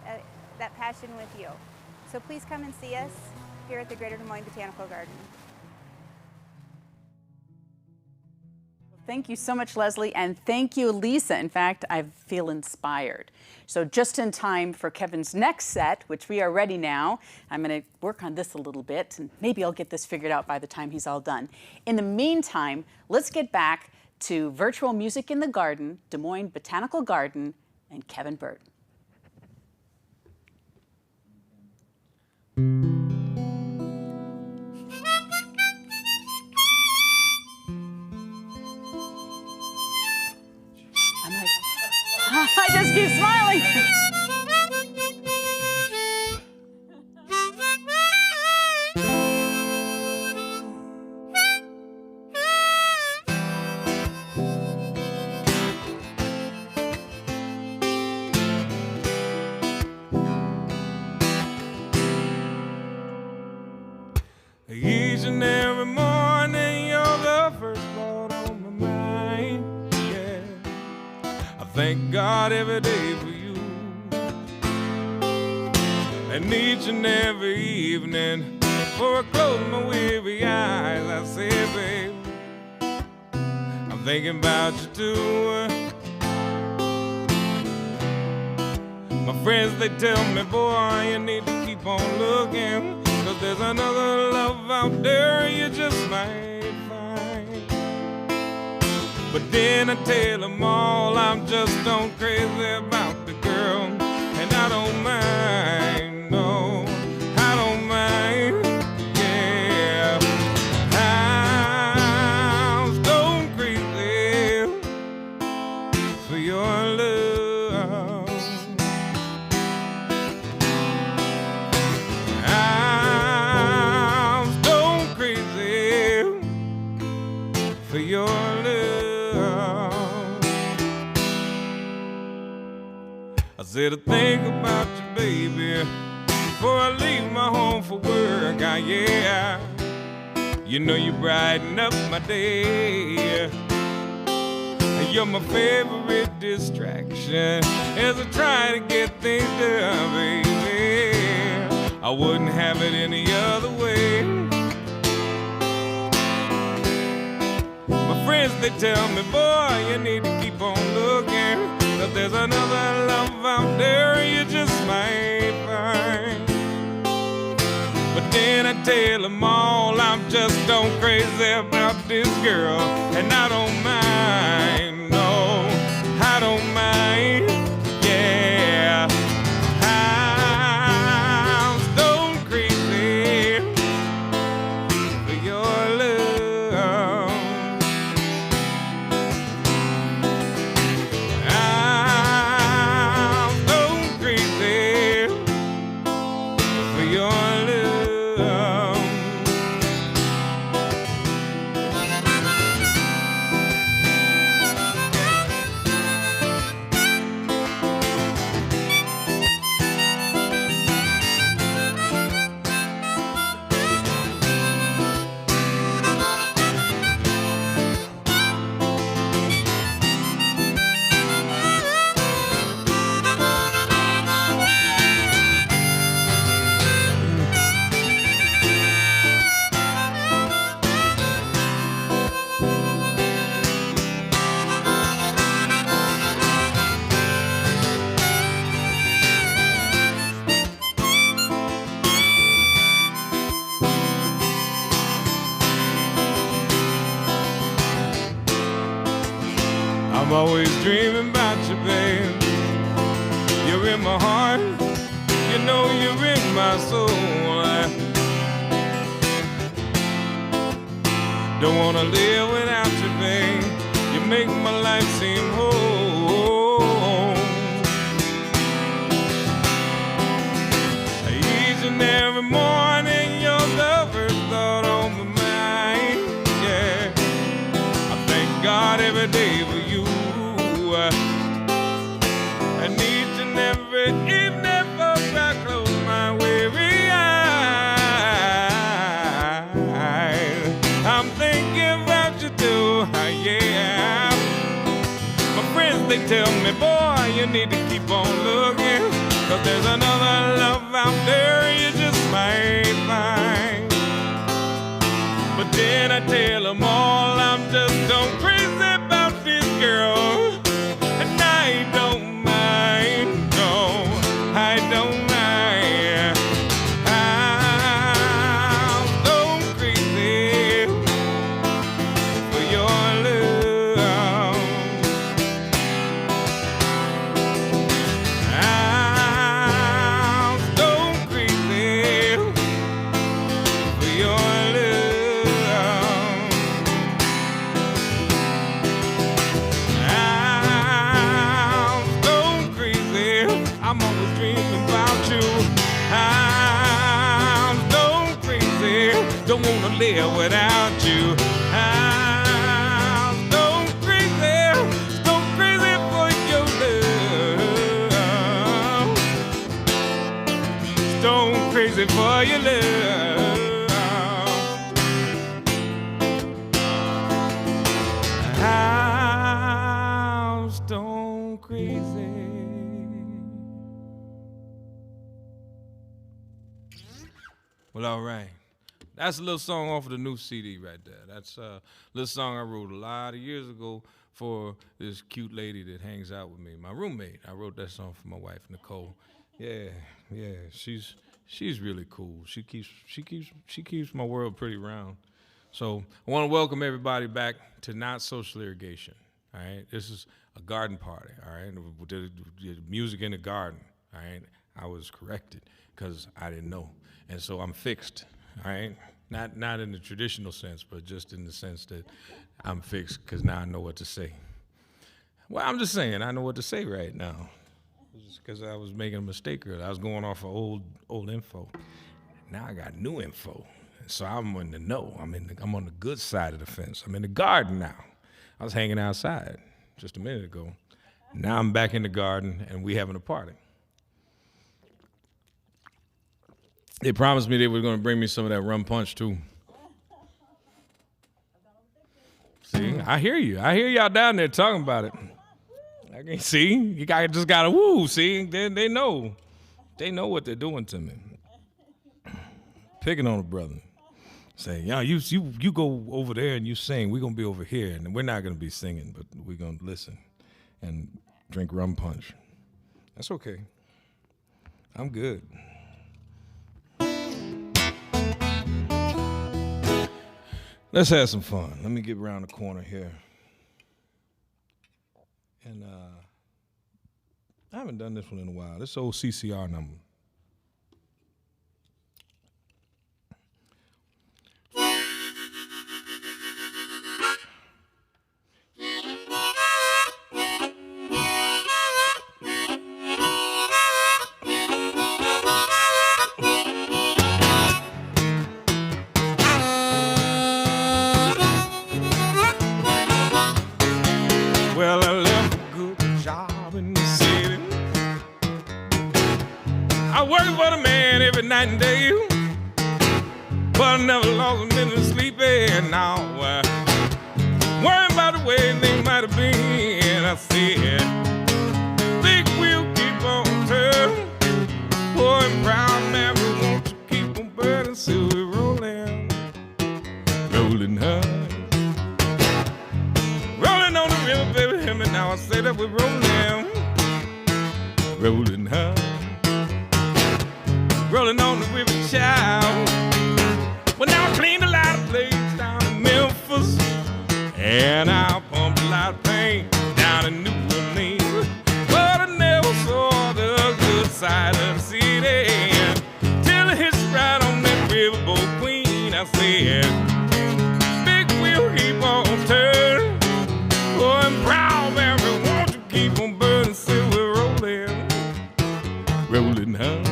passion with you. So please come and see us here at the Greater Des Moines Botanical Garden. Thank you so much, Leslie, and thank you, Lisa. In fact, I feel inspired. So just in time for Kevin's next set, which we are ready now, I'm going to work on this a little bit, and maybe I'll get this figured out by the time he's all done. In the meantime, let's get back to virtual music in the garden, Des Moines Botanical Garden, and Kevin Bird. I just keep smiling. Each and every morning, you're the first thought on my mind. Yeah, I thank God every day for you. And each and every evening, before I close my weary eyes, I say, babe, I'm thinking about you too. My friends, they tell me, boy, you need to keep on looking, 'cause there's another love out there you just might find. But then I tell them all I'm just stone crazy about the girl, and I don't mind, no, I don't mind. for your love. I said I think about you, baby, before I leave my home for work. Yeah, you know you brighten up my day. You're my favorite distraction as I try to get things done, baby. I wouldn't have it any other way. My friends, they tell me, boy, you need to keep on looking, 'cause there's another love out there you just might find. But then I tell them all I'm just stone crazy about this girl, and I don't mind, no, I don't mind, yeah. I'm stone crazy for your love. I'm stone crazy for your love. I'm always dreaming about you, babe. You're in my heart, you know you're in my soul. Don't wanna live without you, babe. You make my life seem whole. Each and every morning, you're the first thought on my mind, yeah. I thank God every day for you. And each and every evening before I close my weary eyes, I'm thinking about you too, yeah. My friends, they tell me, boy, you need to keep on looking, 'cause there's another love out there you just might find. But then I tell them all I'm just gone crazy about this girl, and I don't mind, no, I don't mind. I'm so crazy for your love. I'm so crazy for your love. I'm so crazy, I'm always dreaming about you. I'm so crazy, don't wanna live without you. I'm so crazy for your love. Stone crazy for your love. I'm stone crazy. Well, all right. That's a little song off of the new CD right there. That's a little song I wrote a lot of years ago for this cute lady that hangs out with me, my roommate. I wrote that song for my wife, Nicole. Yeah, she's really cool. She keeps my world pretty round. So I want to welcome everybody back to Not Social Irrigation. All right, this is a garden party. All right, we did music in the garden. All right, I was corrected because I didn't know, and so I'm fixed. All right, not in the traditional sense, but just in the sense that I'm fixed because now I know what to say. Well, I'm just saying I know what to say right now, because I was making a mistake earlier. I was going off of old info. Now I got new info. So I'm in the know. I'm on the good side of the fence. I'm in the garden now. I was hanging outside just a minute ago. Now I'm back in the garden, and we having a party. They promised me they were going to bring me some of that rum punch, too. See, I hear you. I hear y'all down there talking about it. I can see. You guys just got to woo, see? They know. They know what they're doing to me. Picking on a brother. Saying, yeah, you go over there and you sing. We're going to be over here, and we're not going to be singing, but we're going to listen and drink rum punch. That's okay. I'm good. Let's have some fun. Let me get around the corner here. And I haven't done this one in a while. This old CCR number. Well, I left a good job in the city. I worked for the man every night and day, but I never lost a minute of sleep. And now worrying about the way they might have been. I said, big wheel keep on turning. Boy, and brown man, we want to keep on burning, so we're rolling, rolling hard. Rolling on the river, baby, him and now I say that we're rolling, rolling hard. Rolling on the river, child. Well, now I cleaned a lot of plates down in Memphis, and I pumped a lot of paint down in New Orleans. But I never saw the good side of the city till I hitched right on that riverboat queen. I said, big wheel keep on turning. Oh, and brown baby, won't you keep on burning, so we're rolling, rolling hard.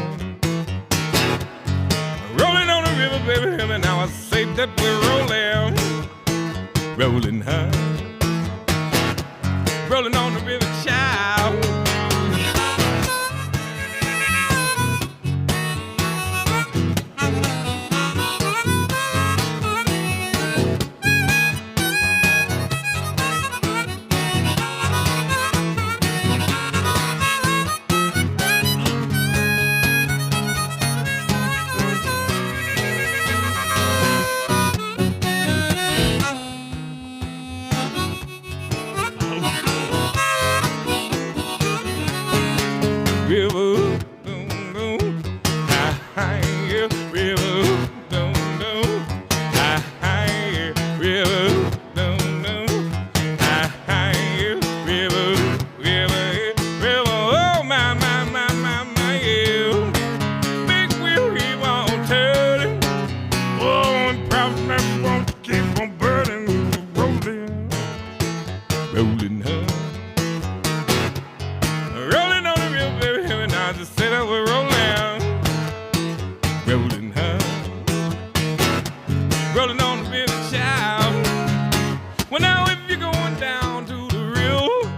Rolling on the river, baby, him and now I say that we're rolling, rolling hard. Rolling on the river, child. River, boom, boom, yeah, river, boom, boom, yeah, river, boom, boom, yeah, river, oh my, yeah. Big wheel keep on turning, oh, and probably won't keep on burning, rolling, rolling hard. Rolling on the river, baby, him and I just say that we're rolling, rolling hard. Rolling on the river, child. Well, now if you're going down to the river,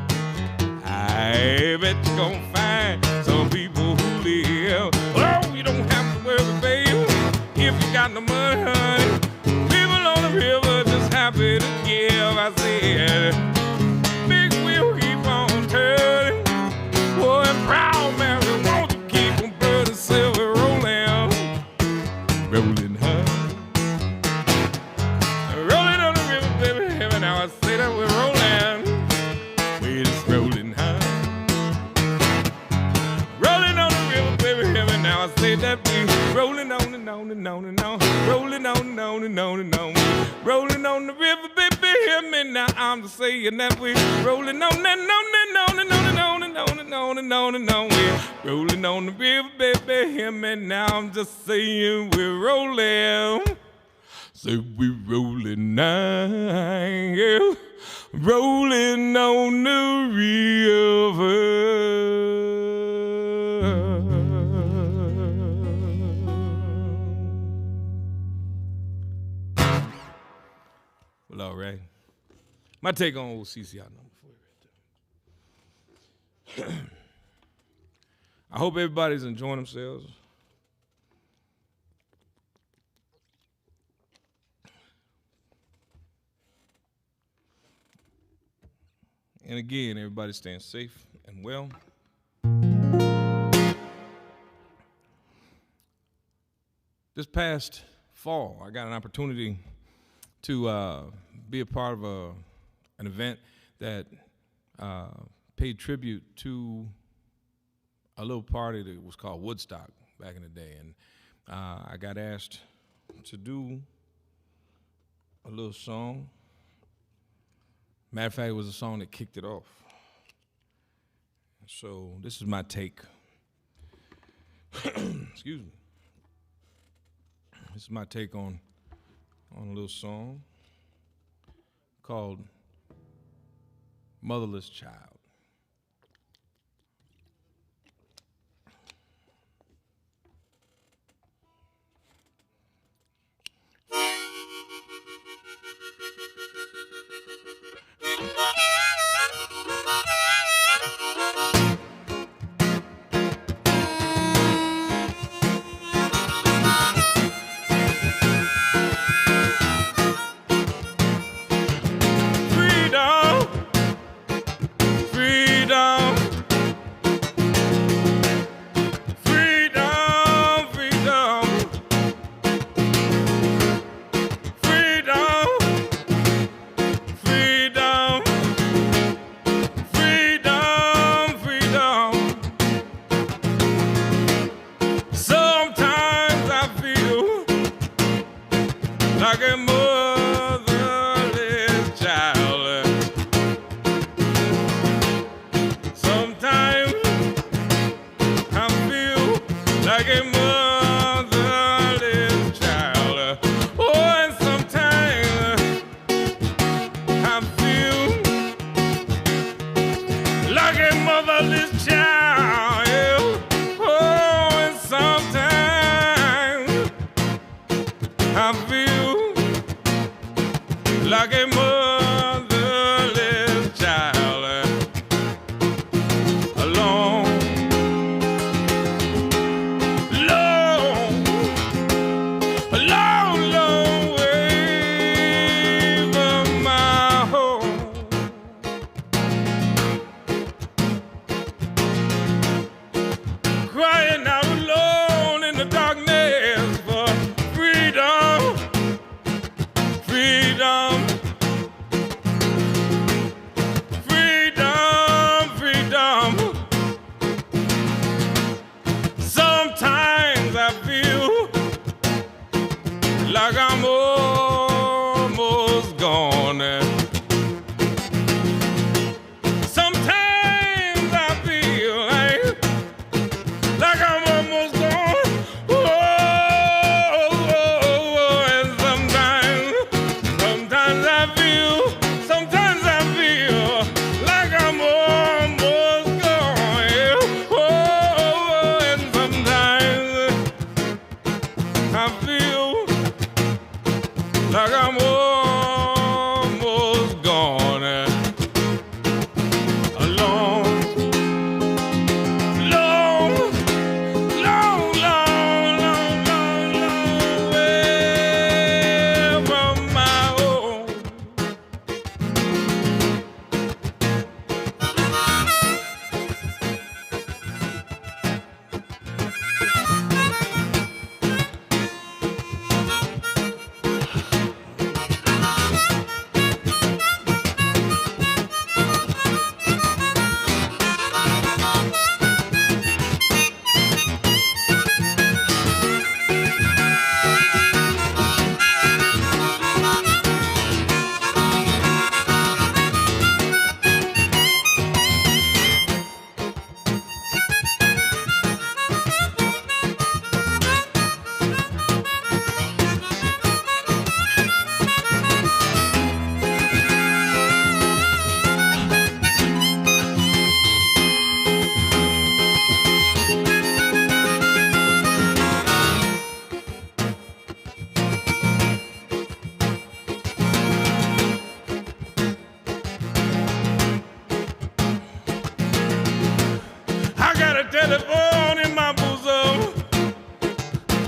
I bet you're gonna find some people who live. Oh, you don't have to worry, baby, if you got no money, honey. People on the river just happy to give. I said, big wheel keep on turning. Oh, and proud man, we want to keep on burning, so we're rolling, rolling hard. Rolling on the river, baby, and now I say that we're rolling, we're just rolling hard. Rolling on the river, baby, and now I say that we're rolling on and on and on and on, rolling on and on and on and on, rolling on the river, baby, hear me now, I'm just saying that we're rolling on and on and on and on and on and on and on and on and on, we're rolling on the river, baby, hear me now, I'm just saying we're rolling, so we're rolling now, yeah, rolling on the river. My take on old CCI number 4 right there. I hope everybody's enjoying themselves. And again, everybody's staying safe and well. This past fall, I got an opportunity to be a part of an event that paid tribute to a little party that was called Woodstock back in the day. And I got asked to do a little song. Matter of fact, it was a song that kicked it off. So this is my take. Excuse me. This is my take on a little song called Motherless Child.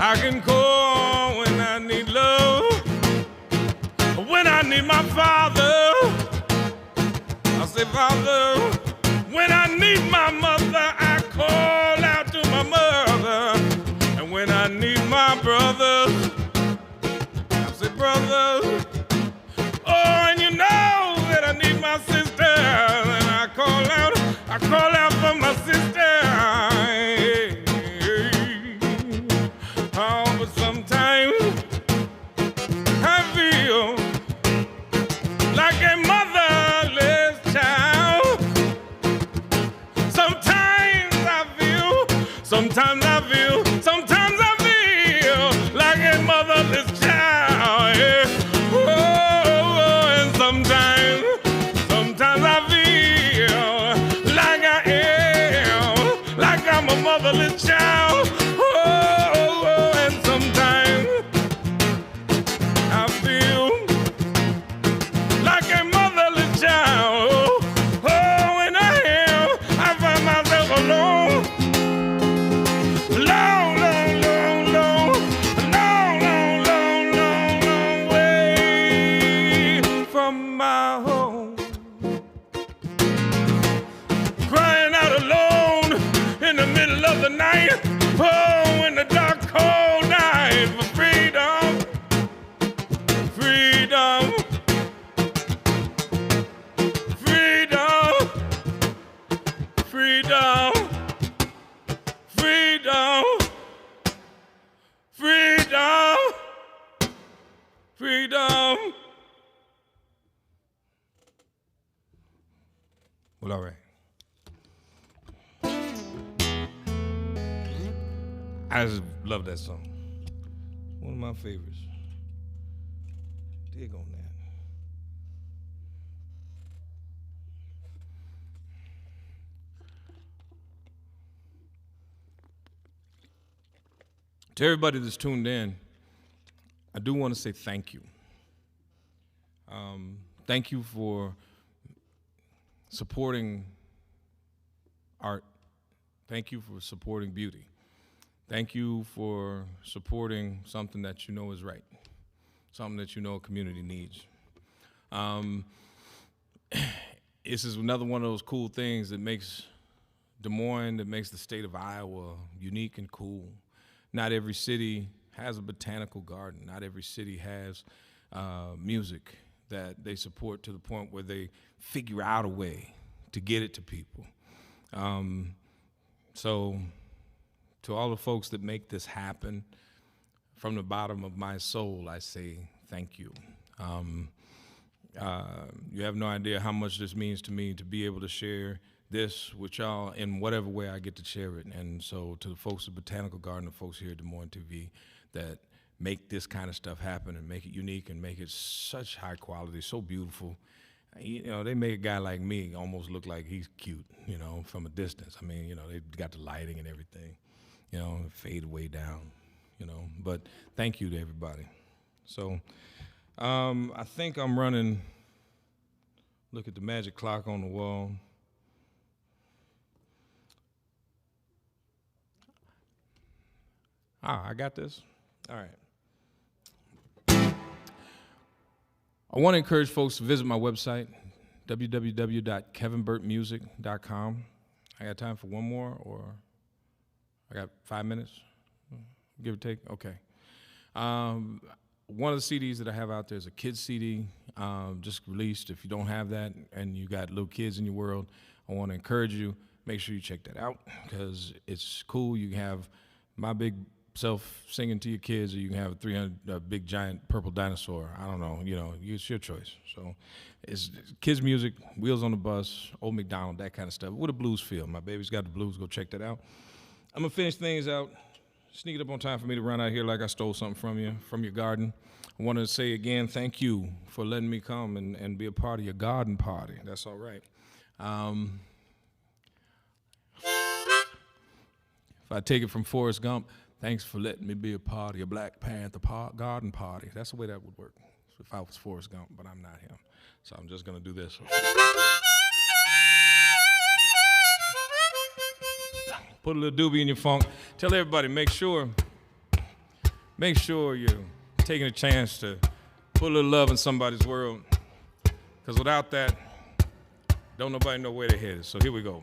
I can call when I need love, when I need my father. I say, Father, when I need my mother, I call out to my mother. And when I need my brothers, I say, brothers. Oh, and you know that I need my sister, and I call out for my sister. Oh, but sometimes I feel like a motherless child. Sometimes I feel like a motherless child. Yeah. Oh, and sometimes I feel like I'm a motherless child. Oh, and sometimes I feel like a motherless child. Oh, when I find myself alone. Long way from my home. Crying out alone in the middle of the night. Oh, in the dark, cold night for freedom. Freedom. Freedom. Freedom. Freedom. Freedom. Freedom. Well, all right. I just love that song. One of my favorites. Dig on that. To everybody that's tuned in, I do want to say thank you. Thank you for supporting art. Thank you for supporting beauty. Thank you for supporting something that you know is right, something that you know a community needs. This is another one of those cool things that makes Des Moines, that makes the state of Iowa unique and cool. Not every city has a botanical garden. Not every city has music that they support to the point where they figure out a way to get it to people. So to all the folks that make this happen, from the bottom of my soul, I say thank you. You have no idea how much this means to me to be able to share this with y'all in whatever way I get to share it. And so to the folks at Botanical Garden, the folks here at Des Moines TV that make this kind of stuff happen and make it unique and make it such high quality, so beautiful. You know, they make a guy like me almost look like he's cute, you know, from a distance. I mean, you know, they got the lighting and everything, you know, fade way down, you know. But thank you to everybody. So I think I'm running, look at the magic clock on the wall. I got this? All right. I want to encourage folks to visit my website, www.kevinburtmusic.com. I got time for one more, or I got 5 minutes? Give or take? Okay. One of the CDs that I have out there is a kids CD, just released. If you don't have that and you got little kids in your world, I want to encourage you, make sure you check that out, because it's cool. You can have my big self singing to your kids, or you can have a big giant purple dinosaur. I don't know, you know, it's your choice. So it's kids music, Wheels on the Bus, Old McDonald, that kind of stuff, with a blues feel. My baby's got the blues, go check that out. I'm gonna finish things out, sneak it up on time for me to run out here like I stole something from you, from your garden. I want to say again, thank you for letting me come and be a part of your garden party. That's all right. If I take it from Forrest Gump, thanks for letting me be a part of your Black Panther garden party. That's the way that would work if I was Forrest Gump, but I'm not him. So I'm just gonna do this. Put a little doobie in your funk. Tell everybody, make sure make sure you're taking a chance to put a little love in somebody's world. Because without that, don't nobody know where they're headed. So here we go.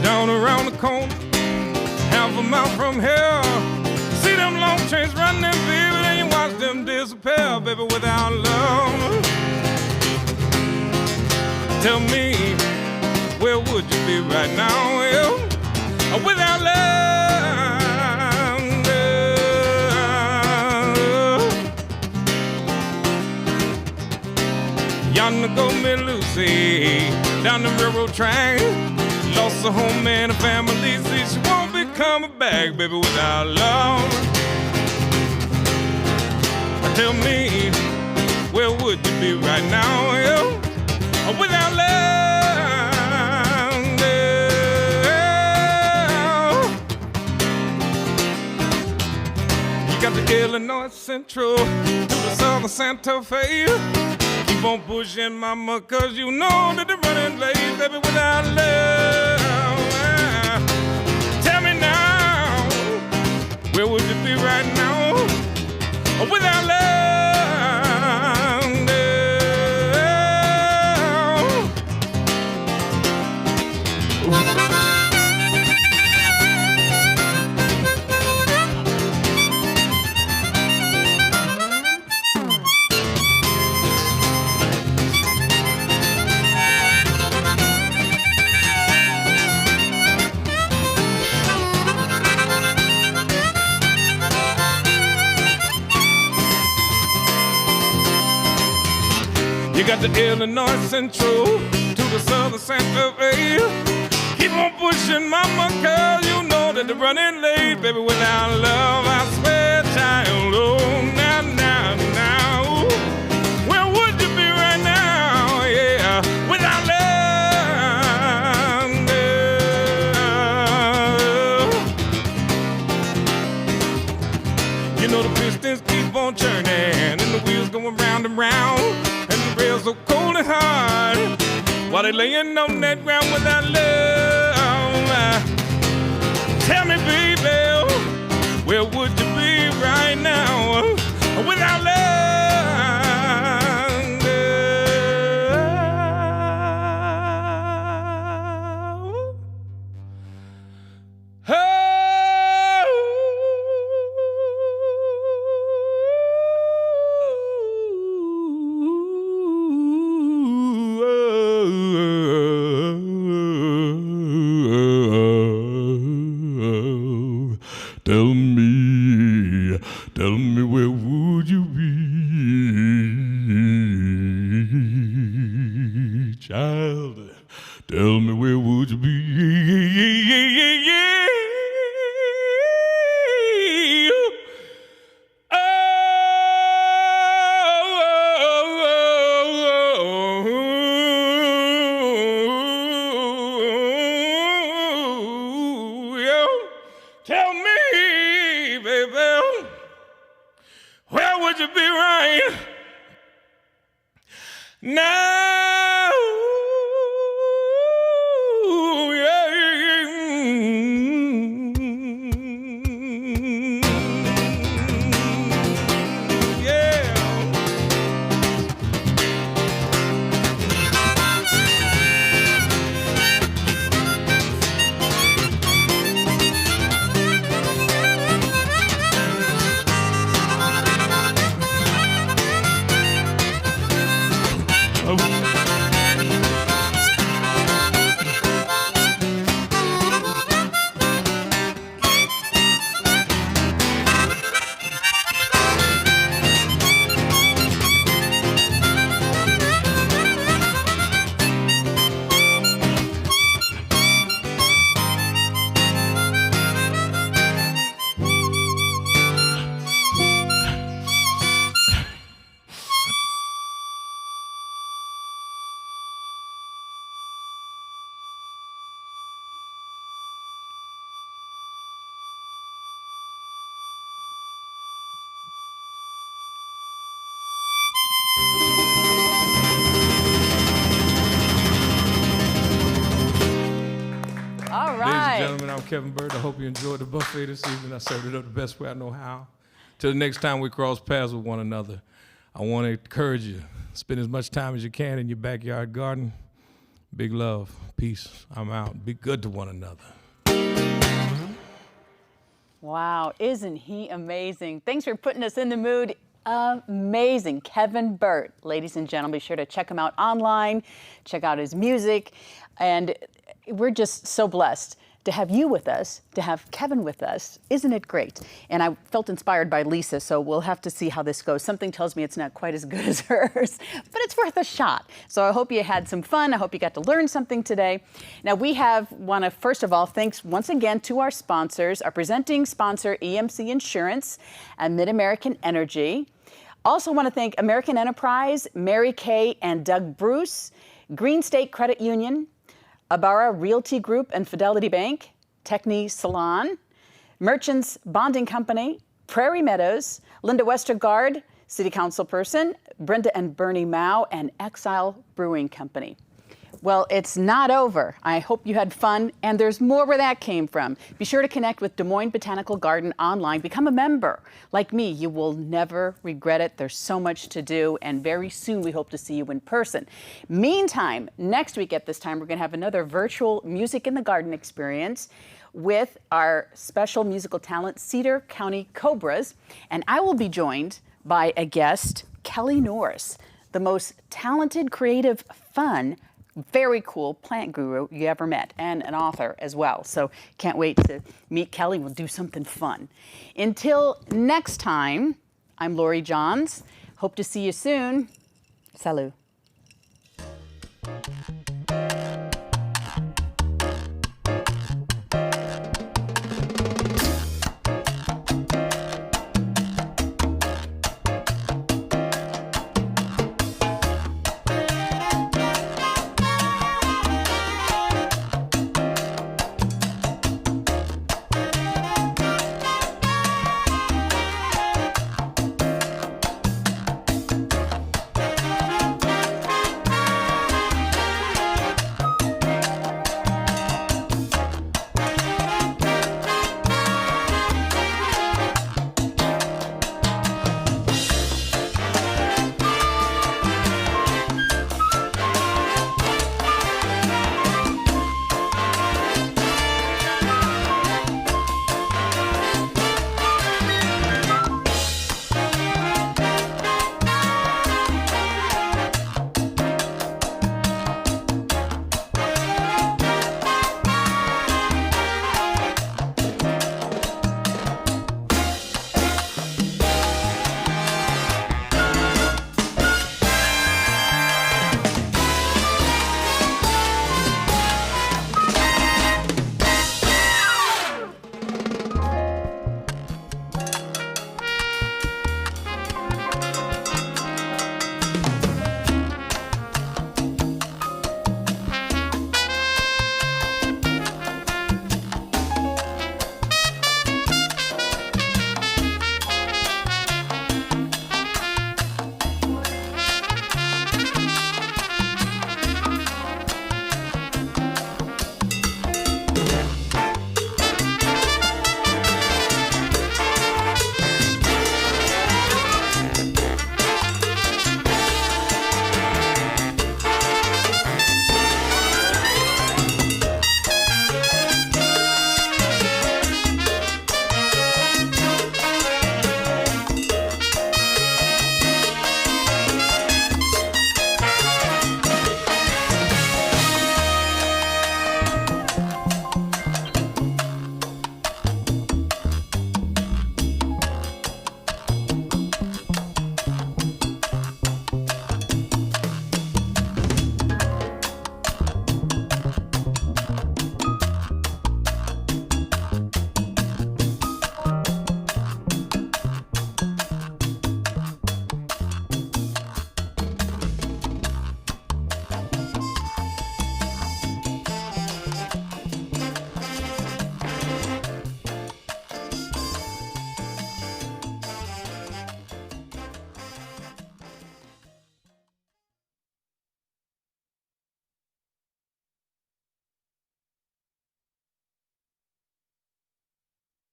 Down around the corner, half a mile from here, see them long trains running, baby, and you watch them disappear, baby, without love. Tell me, where would you be right now, well, without love? Yonder go Miss Lucy, down the railroad track, lost a home and a family, see she won't be coming back, baby, without love. Tell me, where would you be right now, well, without love? You got the Illinois Central to the southern Santa Fe. Keep on pushing, mama, cause you know that they're running late, baby, without love. Tell me now, where would you be right now, without love? You got the Illinois Central to the southern Santa Fe. Keep on pushing, mama, cause you know that they're running late, baby, without love, I swear, child. Oh, now, now, now, where would you be right now, yeah, without love? You know the pistons keep on churning and the wheels going round and round, and the rails so cold and hard, while they laying on that ground without love. Tell me, baby, where would you be right now without love? Tell me, where would you be, child? Tell me, where would you be? Tell me, baby, where would you be right now? Yeah. Kevin Bird. I hope you enjoyed the buffet this evening. I served it up the best way I know how. Till the next time we cross paths with one another, I want to encourage you, spend as much time as you can in your backyard garden. Big love, peace, I'm out. Be good to one another. Wow, isn't he amazing? Thanks for putting us in the mood. Amazing. Kevin Burt. Ladies and gentlemen, be sure to check him out online, check out his music. And we're just so blessed to have you with us, to have Kevin with us. Isn't it great? And I felt inspired by Lisa, so we'll have to see how this goes. Something tells me it's not quite as good as hers, but it's worth a shot. So I hope you had some fun. I hope you got to learn something today. Now we want to, first of all, thanks once again to our sponsors, our presenting sponsor, EMC Insurance and Mid-American Energy. Also want to thank American Enterprise, Mary Kay and Doug Bruce, Green State Credit Union, Abara Realty Group and Fidelity Bank, Techni Salon, Merchants Bonding Company, Prairie Meadows, Linda Westergaard, City Council Person, Brenda and Bernie Mao, and Exile Brewing Company. Well, it's not over. I hope you had fun, and there's more where that came from. Be sure to connect with Des Moines Botanical Garden online. Become a member. Like me, you will never regret it. There's so much to do, and very soon we hope to see you in person. Meantime, next week at this time, we're going to have another virtual Music in the Garden experience with our special musical talent, Cedar County Cobras, and I will be joined by a guest, Kelly Norris, the most talented, creative, fun, very cool plant guru you ever met, and an author as well. So can't wait to meet Kelly. We'll do something fun. Until next time, I'm Lori Johns. Hope to see you soon. Salut.